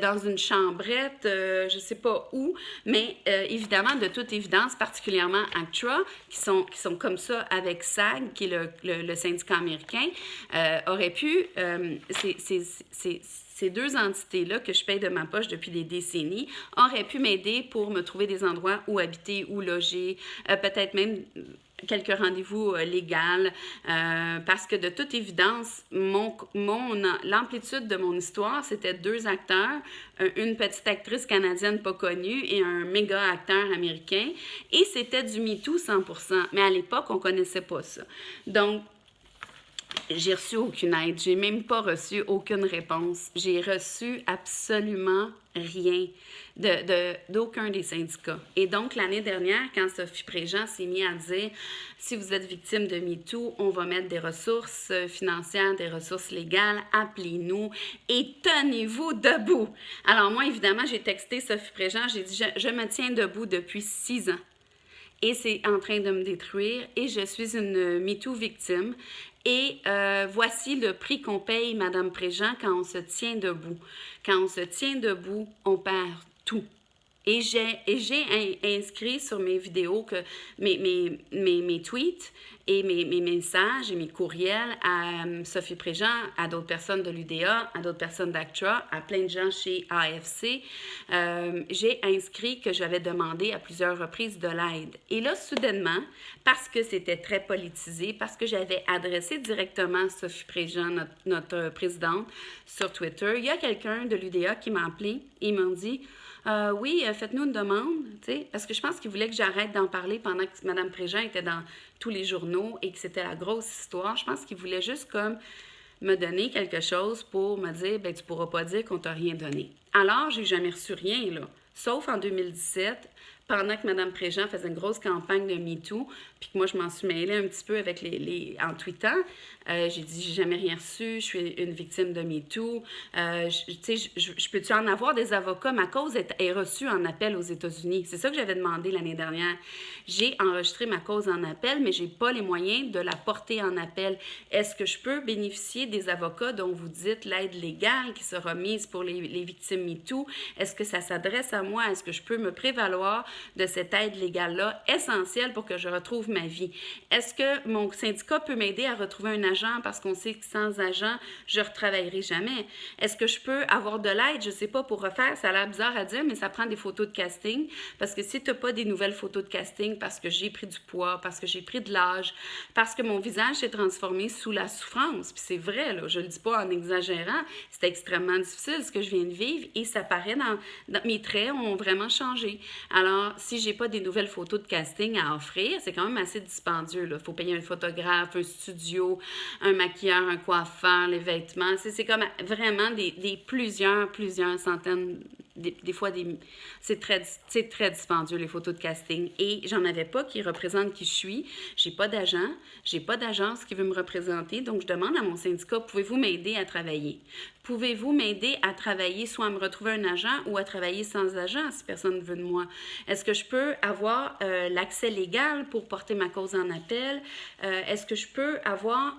dans une chambrette, je sais pas où, mais évidemment, de toute évidence, particulièrement Actra, qui sont comme ça avec SAG, qui est le syndicat américain, aurait pu, ces 2 entités-là que je paye de ma poche depuis des décennies auraient pu m'aider pour me trouver des endroits où habiter, où loger, peut-être même quelques rendez-vous légaux, parce que de toute évidence, l'amplitude de mon histoire, c'était 2 acteurs, une petite actrice canadienne pas connue et un méga acteur américain, et c'était du MeToo 100%, mais à l'époque, on connaissait pas ça. Donc, j'ai reçu aucune aide. J'ai même pas reçu aucune réponse. J'ai reçu absolument rien d'aucun des syndicats. Et donc, l'année dernière, quand Sophie Préjean s'est mise à dire « Si vous êtes victime de MeToo, on va mettre des ressources financières, des ressources légales, appelez-nous et tenez-vous debout. » Alors moi, évidemment, j'ai texté Sophie Préjean, j'ai dit « Je me tiens debout depuis 6 ans. Et c'est en train de me détruire et je suis une MeToo victime. Et voici le prix qu'on paye, Madame Préjean, quand on se tient debout. Quand on se tient debout, on perd tout. Et j'ai inscrit sur mes vidéos que mes tweets et mes messages et mes courriels à Sophie Préjean, à d'autres personnes de l'UDA, à d'autres personnes d'Actra, à plein de gens chez AFC. J'ai inscrit que j'avais demandé à plusieurs reprises de l'aide. Et là, soudainement, parce que c'était très politisé, parce que j'avais adressé directement Sophie Préjean, notre présidente, sur Twitter, il y a quelqu'un de l'UDA qui m'a appelé et m'a dit oui, faites-nous une demande, tu sais, parce que je pense qu'il voulait que j'arrête d'en parler pendant que Mme Préjean était dans tous les journaux et que c'était la grosse histoire. Je pense qu'il voulait juste comme me donner quelque chose pour me dire, ben tu pourras pas dire qu'on t'a rien donné. Alors, j'ai jamais reçu rien, là, sauf en 2017, pendant que Mme Préjean faisait une grosse campagne de MeToo, puis que moi, je m'en suis mêlée un petit peu avec en tweetant. J'ai dit, j'ai jamais rien reçu, je suis une victime de MeToo. Tu sais, je peux-tu en avoir des avocats? Ma cause est reçue en appel aux États-Unis. C'est ça que j'avais demandé l'année dernière. J'ai enregistré ma cause en appel, mais j'ai pas les moyens de la porter en appel. Est-ce que je peux bénéficier des avocats dont vous dites l'aide légale qui sera mise pour les victimes MeToo? Est-ce que ça s'adresse à moi? Est-ce que je peux me prévaloir de cette aide légale-là, essentielle pour que je retrouve ma vie? Est-ce que mon syndicat peut m'aider à retrouver un agent parce qu'on sait que sans agent, je ne retravaillerai jamais? Est-ce que je peux avoir de l'aide, je ne sais pas, pour refaire? Ça a l'air bizarre à dire, mais ça prend des photos de casting parce que si tu n'as pas des nouvelles photos de casting parce que j'ai pris du poids, parce que j'ai pris de l'âge, parce que mon visage s'est transformé sous la souffrance, puis c'est vrai, là, je ne le dis pas en exagérant, c'était extrêmement difficile ce que je viens de vivre et ça paraît dans mes traits ont vraiment changé. Alors, si j'ai pas des nouvelles photos de casting à offrir, c'est quand même assez dispendieux. Il faut payer un photographe, un studio, un maquilleur, un coiffeur, les vêtements. C'est comme vraiment des plusieurs centaines des fois, c'est très dispendieux, les photos de casting. Et j'en avais pas qui représentent qui je suis. J'ai pas d'agent, j'ai pas d'agence qui veut me représenter. Donc, je demande à mon syndicat, pouvez-vous m'aider à travailler? Pouvez-vous m'aider à travailler, soit à me retrouver un agent ou à travailler sans agent si personne ne veut de moi? Est-ce que je peux avoir l'accès légal pour porter ma cause en appel? Est-ce que je peux avoir...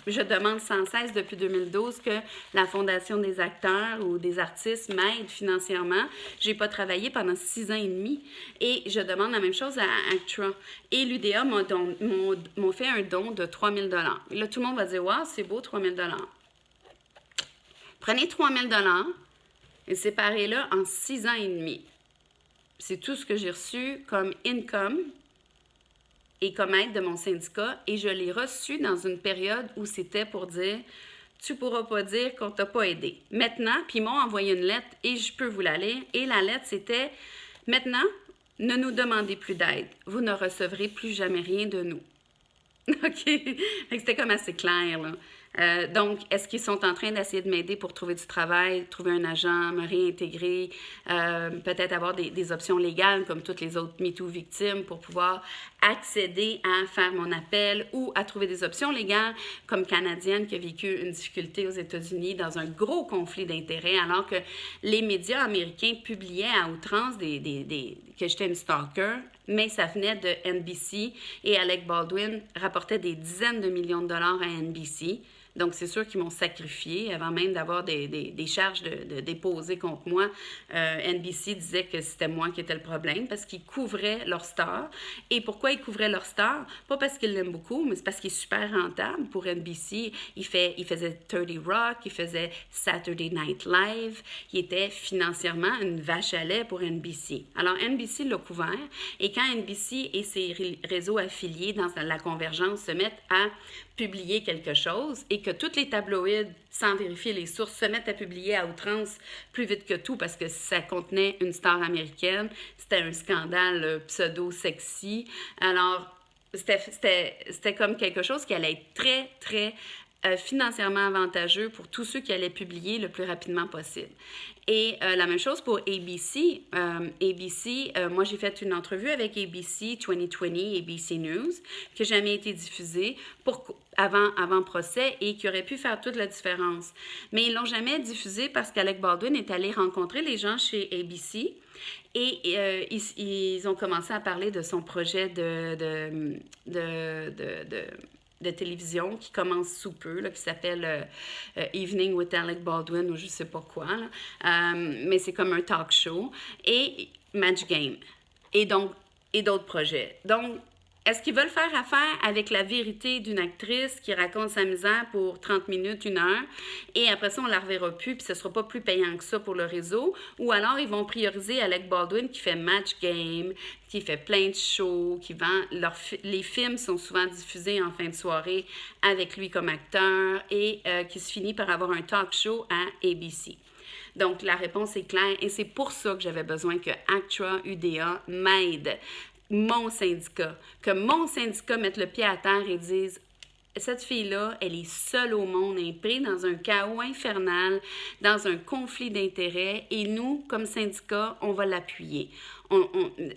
je demande sans cesse depuis 2012 que la Fondation des acteurs ou des artistes m'aide financièrement. J'ai pas travaillé pendant 6 ans et demi et je demande la même chose à ACTRA. Et l'UDA m'ont fait un don de 3 000 $. Et là, tout le monde va dire « Wow, c'est beau, 3 000 $. » Prenez 3 000 $ et séparez-le en 6 ans et demi. C'est tout ce que j'ai reçu comme income et comme aide de mon syndicat. Et je l'ai reçu dans une période où c'était pour dire « Tu ne pourras pas dire qu'on ne t'a pas aidé. » Maintenant, puis ils m'ont envoyé une lettre et je peux vous la lire. Et la lettre, c'était « Maintenant, ne nous demandez plus d'aide. Vous ne recevrez plus jamais rien de nous. » OK? C'était comme assez clair, là. Donc, est-ce qu'ils sont en train d'essayer de m'aider pour trouver du travail, trouver un agent, me réintégrer, peut-être avoir des options légales comme toutes les autres MeToo victimes pour pouvoir accéder à faire mon appel ou à trouver des options légales comme Canadienne qui a vécu une difficulté aux États-Unis dans un gros conflit d'intérêts alors que les médias américains publiaient à outrance que j'étais une stalker, mais ça venait de NBC et Alec Baldwin rapportait des dizaines de millions de dollars à NBC. Donc, c'est sûr qu'ils m'ont sacrifié avant même d'avoir des charges de déposer contre moi. NBC disait que c'était moi qui étais le problème parce qu'ils couvraient leur star. Et pourquoi ils couvraient leur star? Pas parce qu'ils l'aiment beaucoup, mais c'est parce qu'il est super rentable pour NBC. Il faisait 30 Rock, il faisait Saturday Night Live. Il était financièrement une vache à lait pour NBC. Alors, NBC l'a couvert. Et quand NBC et ses réseaux affiliés dans la convergence se mettent à publier quelque chose et que tous les tabloïds, sans vérifier les sources, se mettent à publier à outrance plus vite que tout parce que ça contenait une star américaine. C'était un scandale pseudo-sexy. Alors, c'était comme quelque chose qui allait être très, très financièrement avantageux pour tous ceux qui allaient publier le plus rapidement possible. Et la même chose pour ABC. Moi, j'ai fait une entrevue avec ABC 2020, ABC News, qui n'a jamais été diffusée avant procès et qui aurait pu faire toute la différence. Mais ils ne l'ont jamais diffusée parce qu'Alec Baldwin est allé rencontrer les gens chez ABC et ils ont commencé à parler de son projet de télévision qui commence sous peu, là, qui s'appelle Evening with Alec Baldwin ou je sais pas quoi. Là. Mais c'est comme un talk show. Et Match Game. Et d'autres projets. Donc, est-ce qu'ils veulent faire affaire avec la vérité d'une actrice qui raconte sa misère pour 30 minutes, 1 heure, et après ça, on ne la reverra plus, puis ce ne sera pas plus payant que ça pour le réseau? Ou alors, ils vont prioriser Alec Baldwin qui fait Match Game, qui fait plein de shows, qui vend... Les films sont souvent diffusés en fin de soirée avec lui comme acteur et qui se finit par avoir un talk show à ABC. Donc, la réponse est claire et c'est pour ça que j'avais besoin que ACTRA, UDA m'aide. Mon syndicat, que mon syndicat mette le pied à terre et dise cette fille-là, elle est seule au monde, elle est prise dans un chaos infernal, dans un conflit d'intérêts et nous, comme syndicat, on va l'appuyer.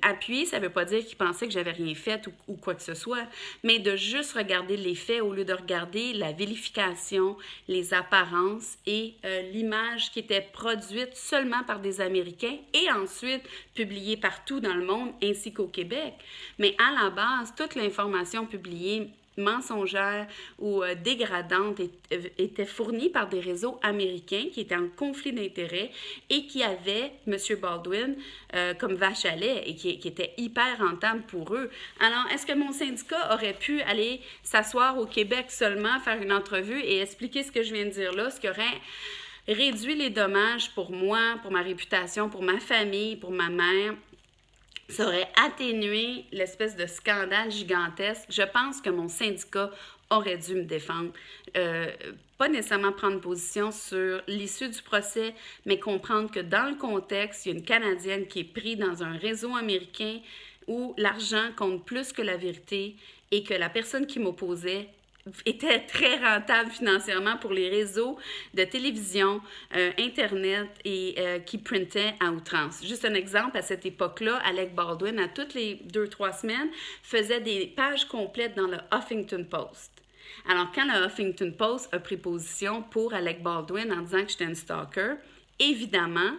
Appuyer, ça ne veut pas dire qu'il pensait que j'avais rien fait ou quoi que ce soit, mais de juste regarder les faits au lieu de regarder la vérification, les apparences et l'image qui était produite seulement par des Américains et ensuite publiée partout dans le monde ainsi qu'au Québec. Mais à la base, toute l'information publiée mensongère ou dégradante était fournie par des réseaux américains qui étaient en conflit d'intérêts et qui avaient M. Baldwin comme vache à lait et qui était hyper rentable pour eux. Alors, est-ce que mon syndicat aurait pu aller s'asseoir au Québec seulement, faire une entrevue et expliquer ce que je viens de dire là, ce qui aurait réduit les dommages pour moi, pour ma réputation, pour ma famille, pour ma mère? Ça aurait atténué l'espèce de scandale gigantesque. Je pense que mon syndicat aurait dû me défendre. Pas nécessairement prendre position sur l'issue du procès, mais comprendre que dans le contexte, il y a une Canadienne qui est prise dans un réseau américain où l'argent compte plus que la vérité et que la personne qui m'opposait était très rentable financièrement pour les réseaux de télévision, Internet et qui printaient à outrance. Juste un exemple, à cette époque-là, Alec Baldwin, à toutes les 2-3 semaines, faisait des pages complètes dans le Huffington Post. Alors, quand le Huffington Post a pris position pour Alec Baldwin en disant que j'étais une stalker, évidemment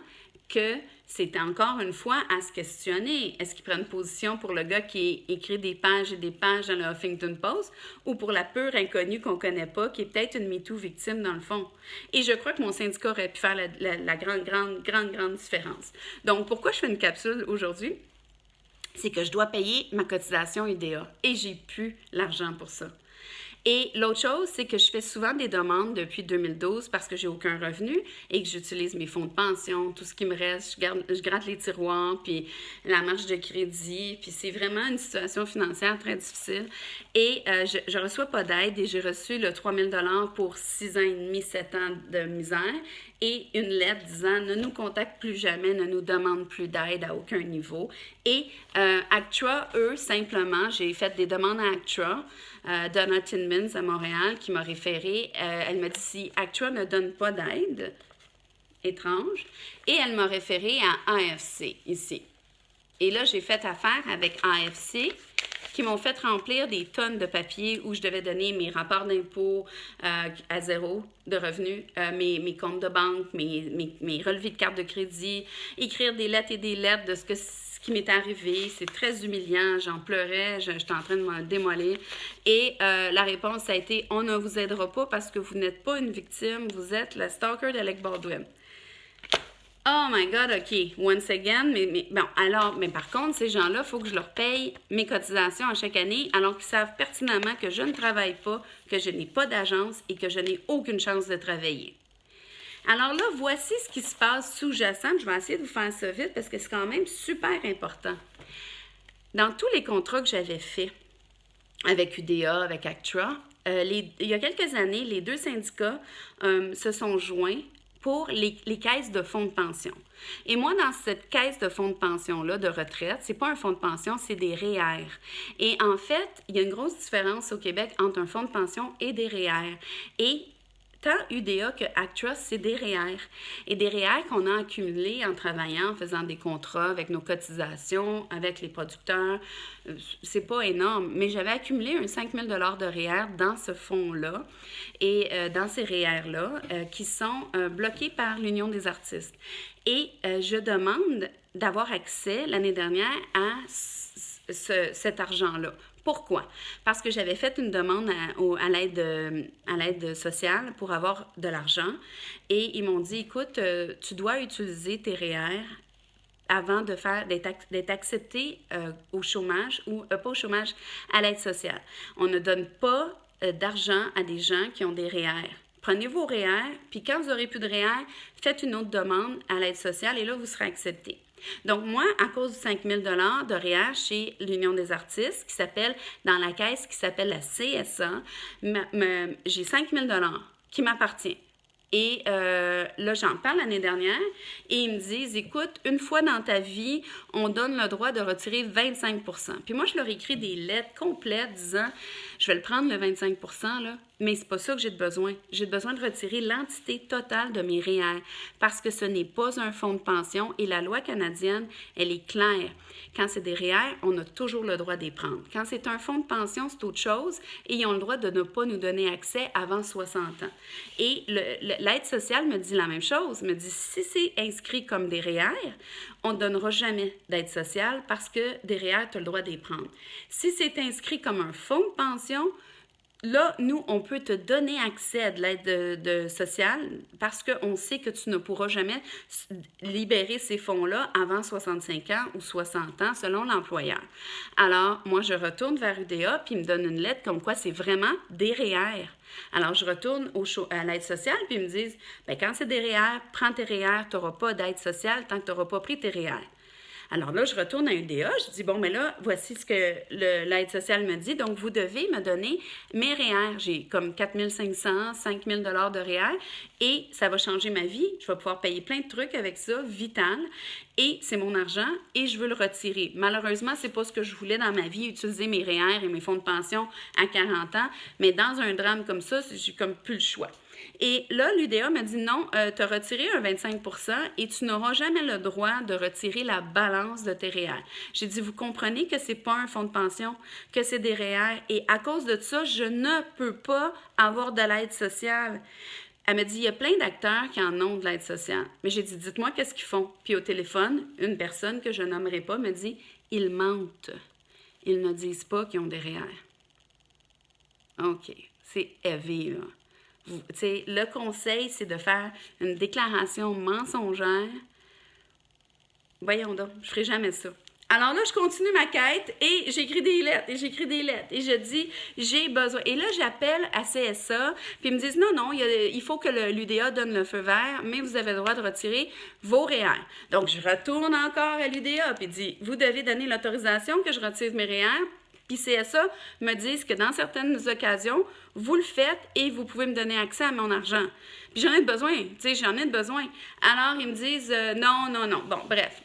que c'était encore une fois à se questionner. Est-ce qu'ils prennent position pour le gars qui écrit des pages et des pages dans le Huffington Post ou pour la pure inconnue qu'on ne connaît pas, qui est peut-être une MeToo victime dans le fond? Et je crois que mon syndicat aurait pu faire la grande différence. Donc, pourquoi je fais une capsule aujourd'hui? C'est que je dois payer ma cotisation UDA et j'ai plus l'argent pour ça. Et l'autre chose, c'est que je fais souvent des demandes depuis 2012 parce que j'ai aucun revenu et que j'utilise mes fonds de pension, tout ce qui me reste, je gratte les tiroirs, puis la marge de crédit, puis c'est vraiment une situation financière très difficile. Et je ne reçois pas d'aide et j'ai reçu le 3 000 $ pour 6 ans et demi, 7 ans de misère et une lettre disant « Ne nous contacte plus jamais, ne nous demande plus d'aide à aucun niveau ». Et Actua, eux, simplement, j'ai fait des demandes à Actua, Donna Tinmans à Montréal, qui m'a référé. Elle m'a dit si Actua ne donne pas d'aide, étrange, et elle m'a référé à AFC ici. Et là, j'ai fait affaire avec AFC, qui m'ont fait remplir des tonnes de papiers où je devais donner mes rapports d'impôts à zéro de revenus, mes comptes de banque, mes relevés de carte de crédit, écrire des lettres et des lettres de ce qui m'est arrivé. C'est très humiliant, j'en pleurais, j'étais en train de me démolir. Et la réponse a été « On ne vous aidera pas parce que vous n'êtes pas une victime, vous êtes la stalker d'Alec Baldwin ». Oh my God, OK, once again, mais par contre, ces gens-là, il faut que je leur paye mes cotisations à chaque année, alors qu'ils savent pertinemment que je ne travaille pas, que je n'ai pas d'agence et que je n'ai aucune chance de travailler. Alors là, voici ce qui se passe sous-jacent. Je vais essayer de vous faire ça vite parce que c'est quand même super important. Dans tous les contrats que j'avais faits avec UDA, avec Actua, il y a quelques années, les deux syndicats se sont joints pour les caisses de fonds de pension. Et moi, dans cette caisse de fonds de pension-là, de retraite, c'est pas un fonds de pension, c'est des REER. Et en fait, il y a une grosse différence au Québec entre un fonds de pension et des REER. Et tant UDA que Actua, c'est des REER. Et des REER qu'on a accumulés en travaillant, en faisant des contrats avec nos cotisations, avec les producteurs. C'est pas énorme, mais j'avais accumulé un 5 000 $ de REER dans ce fonds-là et dans ces REER-là qui sont bloqués par l'Union des artistes. Et je demande d'avoir accès l'année dernière à cet argent-là. Pourquoi? Parce que j'avais fait une demande à l'aide sociale pour avoir de l'argent et ils m'ont dit, écoute, tu dois utiliser tes REER avant d'être accepté au chômage ou pas au chômage, à l'aide sociale. On ne donne pas d'argent à des gens qui ont des REER. Prenez vos REER, puis quand vous n'aurez plus de REER, faites une autre demande à l'aide sociale et là, vous serez accepté. Donc, moi, à cause du 5 000 $ de REER chez l'Union des artistes, qui s'appelle, dans la caisse qui s'appelle la CSA, j'ai 5 000 $ qui m'appartient. Et là, j'en parle l'année dernière et ils me disent, écoute, une fois dans ta vie, on donne le droit de retirer 25 %. Puis moi, je leur écris des lettres complètes disant, je vais le prendre le 25 % là, mais c'est pas ça que j'ai besoin. J'ai besoin de retirer l'entité totale de mes REER parce que ce n'est pas un fonds de pension et la loi canadienne, elle est claire. Quand c'est des REER, on a toujours le droit d'y prendre. Quand c'est un fonds de pension, c'est autre chose et ils ont le droit de ne pas nous donner accès avant 60 ans. Et l'aide sociale me dit la même chose, me dit si c'est inscrit comme des REER, on ne donnera jamais d'aide sociale parce que des REER, tu as le droit d'y prendre. Si c'est inscrit comme un fonds de pension, là, nous, on peut te donner accès à de l'aide sociale parce qu'on sait que tu ne pourras jamais libérer ces fonds-là avant 65 ans ou 60 ans selon l'employeur. Alors, moi, je retourne vers UDA puis ils me donnent une lettre comme quoi c'est vraiment des REER. Alors, je retourne à l'aide sociale puis ils me disent, bien, quand c'est des REER, prends tes REER, tu n'auras pas d'aide sociale tant que tu n'auras pas pris tes REER. Alors là, je retourne à UDA, je dis, bon, mais là, voici ce que l'aide sociale me dit, donc vous devez me donner mes REER. J'ai comme 4 500, 5 000 de REER et ça va changer ma vie. Je vais pouvoir payer plein de trucs avec ça, vital, et c'est mon argent et je veux le retirer. Malheureusement, c'est pas ce que je voulais dans ma vie, utiliser mes REER et mes fonds de pension à 40 ans, mais dans un drame comme ça, j'ai comme plus le choix. Et là, l'UDA m'a dit non, tu as retiré un 25 et tu n'auras jamais le droit de retirer la balance de tes REER. J'ai dit, vous comprenez que c'est pas un fonds de pension, que c'est des REER et à cause de ça, je ne peux pas avoir de l'aide sociale. Elle m'a dit, il y a plein d'acteurs qui en ont de l'aide sociale. Mais j'ai dit, dites-moi qu'est-ce qu'ils font. Puis au téléphone, une personne que je nommerai pas me dit, ils mentent. Ils ne disent pas qu'ils ont des REER. OK, c'est heavy, là. Le conseil, c'est de faire une déclaration mensongère. Voyons donc, je ne ferai jamais ça. Alors là, je continue ma quête et j'écris des lettres, et je dis, j'ai besoin. Et là, j'appelle à CSA, puis ils me disent, non, il faut que l'UDA donne le feu vert, mais vous avez le droit de retirer vos REER. Donc, je retourne encore à l'UDA, puis dit, vous devez donner l'autorisation que je retire mes REER. Puis CSA me disent que dans certaines occasions, vous le faites et vous pouvez me donner accès à mon argent. Puis j'en ai besoin, j'en ai besoin. Alors, ils me disent non. Bon, bref.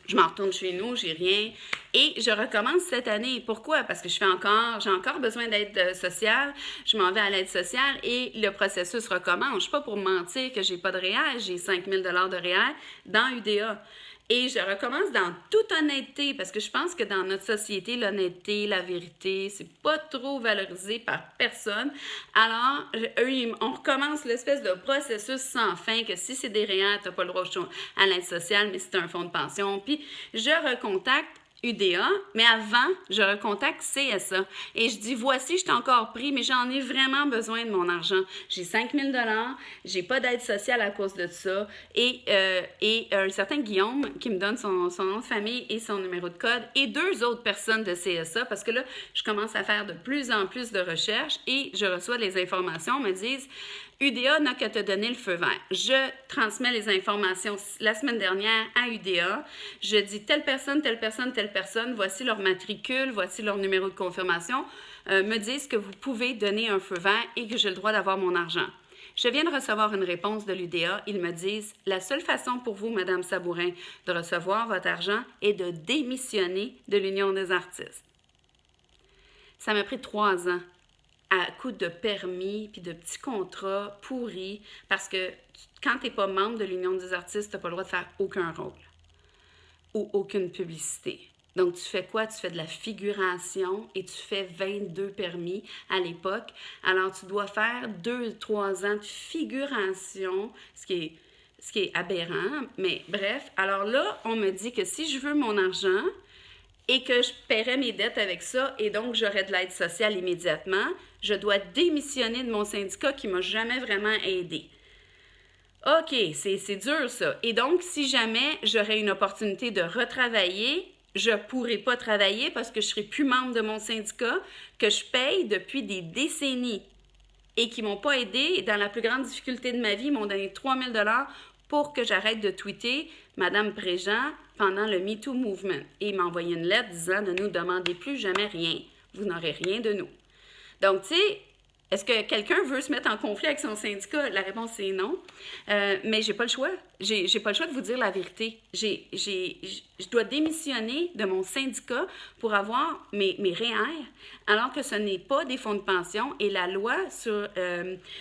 Je m'en retourne chez nous, j'ai rien. Et je recommence cette année. Pourquoi? Parce que j'ai encore besoin d'aide sociale. Je m'en vais à l'aide sociale et le processus recommence. Je ne suis pas pour mentir que j'ai pas de REER. J'ai 5 000 de REER dans UDA. Et je recommence dans toute honnêteté, parce que je pense que dans notre société, l'honnêteté, la vérité, c'est pas trop valorisé par personne. Alors, on recommence l'espèce de processus sans fin, que si c'est des REER, t'as pas le droit à l'aide sociale, mais c'est un fonds de pension. Puis, je recontacte UDA, mais avant, je recontacte CSA et je dis, voici, je t'ai encore pris, mais j'en ai vraiment besoin de mon argent. J'ai 5 000 j'ai pas d'aide sociale à cause de ça. Et un certain Guillaume qui me donne son nom de famille et son numéro de code et 2 autres personnes de CSA, parce que là, je commence à faire de plus en plus de recherches et je reçois les informations, me disent, UDA n'a qu'à te donner le feu vert. Je transmets les informations la semaine dernière à UDA. Je dis telle personne, voici leur matricule, voici leur numéro de confirmation. Me disent que vous pouvez donner un feu vert et que j'ai le droit d'avoir mon argent. Je viens de recevoir une réponse de l'UDA. Ils me disent, la seule façon pour vous, Mme Sabourin, de recevoir votre argent est de démissionner de l'Union des artistes. Ça m'a pris 3 ans. À coup de permis puis de petits contrats pourris, parce que quand tu n'es pas membre de l'Union des artistes, tu n'as pas le droit de faire aucun rôle ou aucune publicité. Donc, tu fais quoi? Tu fais de la figuration et tu fais 22 permis à l'époque. Alors, tu dois faire 2-3 ans de figuration, ce qui est aberrant, mais bref. Alors là, on me dit que si je veux mon argent et que je paierais mes dettes avec ça et donc j'aurais de l'aide sociale immédiatement, je dois démissionner de mon syndicat qui ne m'a jamais vraiment aidé. OK, c'est dur ça. Et donc, si jamais j'aurais une opportunité de retravailler, je ne pourrais pas travailler parce que je ne serai plus membre de mon syndicat que je paye depuis des décennies et qui ne m'ont pas aidé. Dans la plus grande difficulté de ma vie, ils m'ont donné 3 000 $ pour que j'arrête de tweeter Mme Préjean pendant le MeToo Movement. Et il m'a envoyé une lettre disant « Ne nous demandez plus jamais rien. Vous n'aurez rien de nous. » Donc, tu sais, est-ce que quelqu'un veut se mettre en conflit avec son syndicat? La réponse, c'est non. Mais j'ai pas le choix. J'ai pas le choix de vous dire la vérité. Je dois démissionner de mon syndicat pour avoir mes REER, alors que ce n'est pas des fonds de pension. Et la loi sur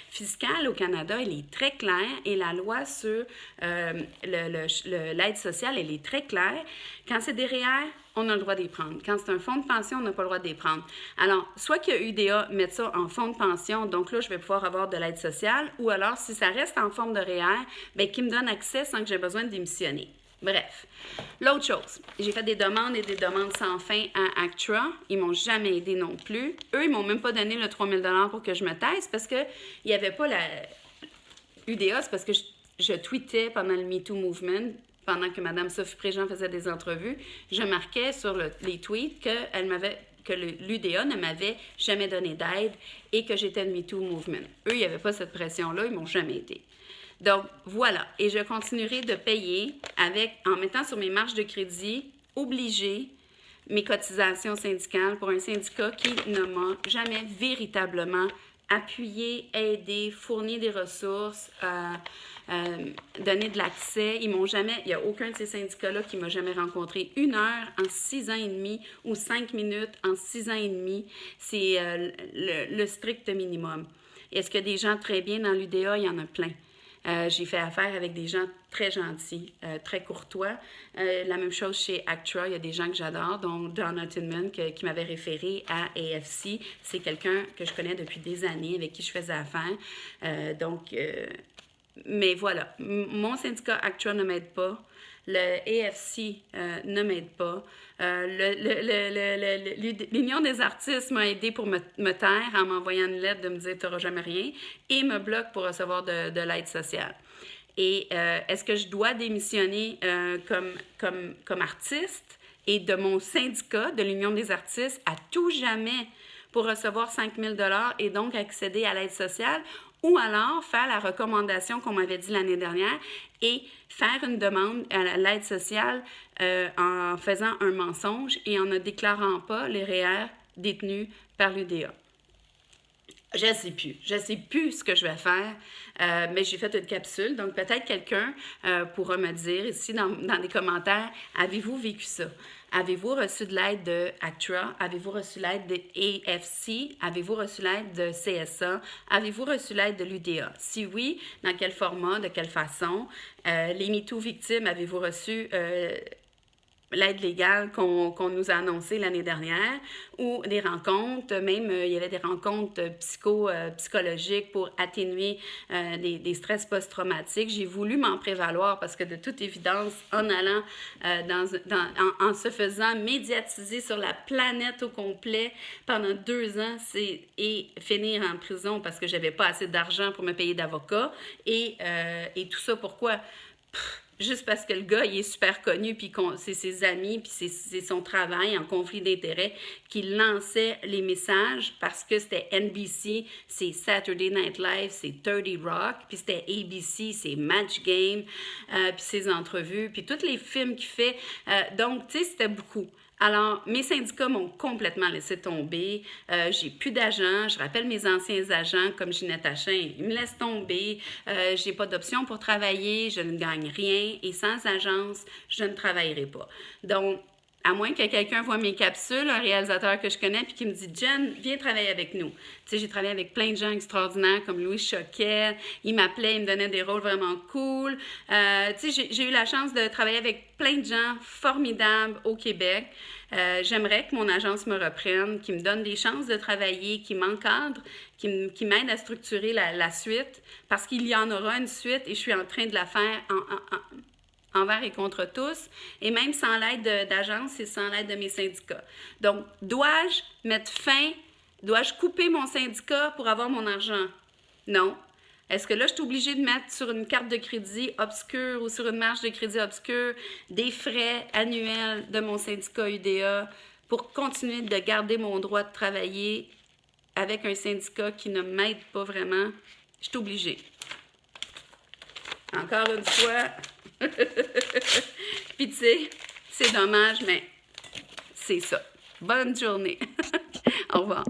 fiscale au Canada, elle est très claire. Et la loi sur l'aide sociale, elle est très claire. Quand c'est des REER, on a le droit d'y prendre. Quand c'est un fonds de pension, on n'a pas le droit d'y prendre. Alors, soit que UDA mette ça en fonds de pension, donc là, je vais pouvoir avoir de l'aide sociale, ou alors, si ça reste en forme de REER, bien, qu'ils me donnent accès sans que j'ai besoin de démissionner. Bref. L'autre chose, j'ai fait des demandes et des demandes sans fin à ACTRA. Ils ne m'ont jamais aidé non plus. Eux, ils ne m'ont même pas donné le 3 000 $ pour que je me taise parce qu'il n'y avait pas la... UDA, c'est parce que je tweetais pendant le MeToo Movement, pendant que Mme Sophie Préjean faisait des entrevues, je marquais sur les tweets que l'UDA ne m'avait jamais donné d'aide et que j'étais le MeToo Movement. Eux, il n'y avait pas cette pression-là, ils ne m'ont jamais aidé. Donc, voilà. Et je continuerai de payer en mettant sur mes marges de crédit obligées mes cotisations syndicales pour un syndicat qui ne m'a jamais véritablement appuyé, aidé, fourni des ressources, donné de l'accès. Il n'y a aucun de ces syndicats-là qui m'a jamais rencontré 1 heure en 6 ans et demi ou 5 minutes en 6 ans et demi. C'est le strict minimum. Est-ce qu'il y a des gens très bien dans l'UDA? Il y en a plein. J'ai fait affaire avec des gens très gentils, très courtois. La même chose chez Actra, il y a des gens que j'adore, dont Donna Tinman qui m'avait référé à AFC. C'est quelqu'un que je connais depuis des années, avec qui je faisais affaire. Mais voilà, mon syndicat Actra ne m'aide pas. Le AFC ne m'aide pas. L'Union des artistes m'a aidé pour me taire en m'envoyant une lettre de me dire « tu n'auras jamais rien » et me bloque pour recevoir de l'aide sociale. Et est-ce que je dois démissionner comme artiste et de mon syndicat, de l'Union des artistes, à tout jamais pour recevoir 5 000 $ et donc accéder à l'aide sociale? Ou alors faire la recommandation qu'on m'avait dit l'année dernière et faire une demande à l'aide sociale en faisant un mensonge et en ne déclarant pas les REER détenus par l'UDA. Je ne sais plus ce que je vais faire, mais j'ai fait une capsule, donc peut-être quelqu'un pourra me dire ici dans les commentaires, avez-vous vécu ça? Avez-vous reçu de l'aide de Actra? Avez-vous reçu l'aide de AFC? Avez-vous reçu l'aide de CSA? Avez-vous reçu l'aide de l'UDA? Si oui, dans quel format, de quelle façon? Les MeToo victimes, avez-vous reçu l'aide légale qu'on nous a annoncée l'année dernière, ou des rencontres, même il y avait des rencontres psychologiques pour atténuer des stress post-traumatiques. J'ai voulu m'en prévaloir parce que de toute évidence, en allant, en se faisant médiatiser sur la planète au complet pendant 2 ans, et finir en prison parce que j'avais pas assez d'argent pour me payer d'avocat, et tout ça pourquoi? Juste parce que le gars, il est super connu, puis c'est ses amis, puis c'est son travail en conflit d'intérêts qui lançait les messages parce que c'était NBC, c'est Saturday Night Live, c'est 30 Rock, puis c'était ABC, c'est Match Game, puis ses entrevues, puis tous les films qu'il fait. Donc, tu sais, c'était beaucoup. Alors, mes syndicats m'ont complètement laissé tomber. J'ai plus d'agents. Je rappelle mes anciens agents comme Ginette Achin. Ils me laissent tomber. J'ai pas d'option pour travailler. Je ne gagne rien. Et sans agence, je ne travaillerai pas. Donc, à moins que quelqu'un voit mes capsules, un réalisateur que je connais, puis qui me dit « Jen, viens travailler avec nous. » Tu sais, j'ai travaillé avec plein de gens extraordinaires comme Louis Choquet. Il m'appelait, il me donnait des rôles vraiment cool. Tu sais, j'ai eu la chance de travailler avec plein de gens formidables au Québec. J'aimerais que mon agence me reprenne, qui me donne des chances de travailler, qui m'encadre, qui m'aide à structurer la suite, parce qu'il y en aura une suite et je suis en train de la faire envers et contre tous, et même sans l'aide d'agences et sans l'aide de mes syndicats. Donc, dois-je mettre fin, dois-je couper mon syndicat pour avoir mon argent? Non. Est-ce que là, je suis obligée de mettre sur une carte de crédit obscure ou sur une marge de crédit obscure des frais annuels de mon syndicat UDA pour continuer de garder mon droit de travailler avec un syndicat qui ne m'aide pas vraiment? Je suis obligée. Encore une fois... Puis tu sais, c'est dommage, mais c'est ça. Bonne journée. Au revoir.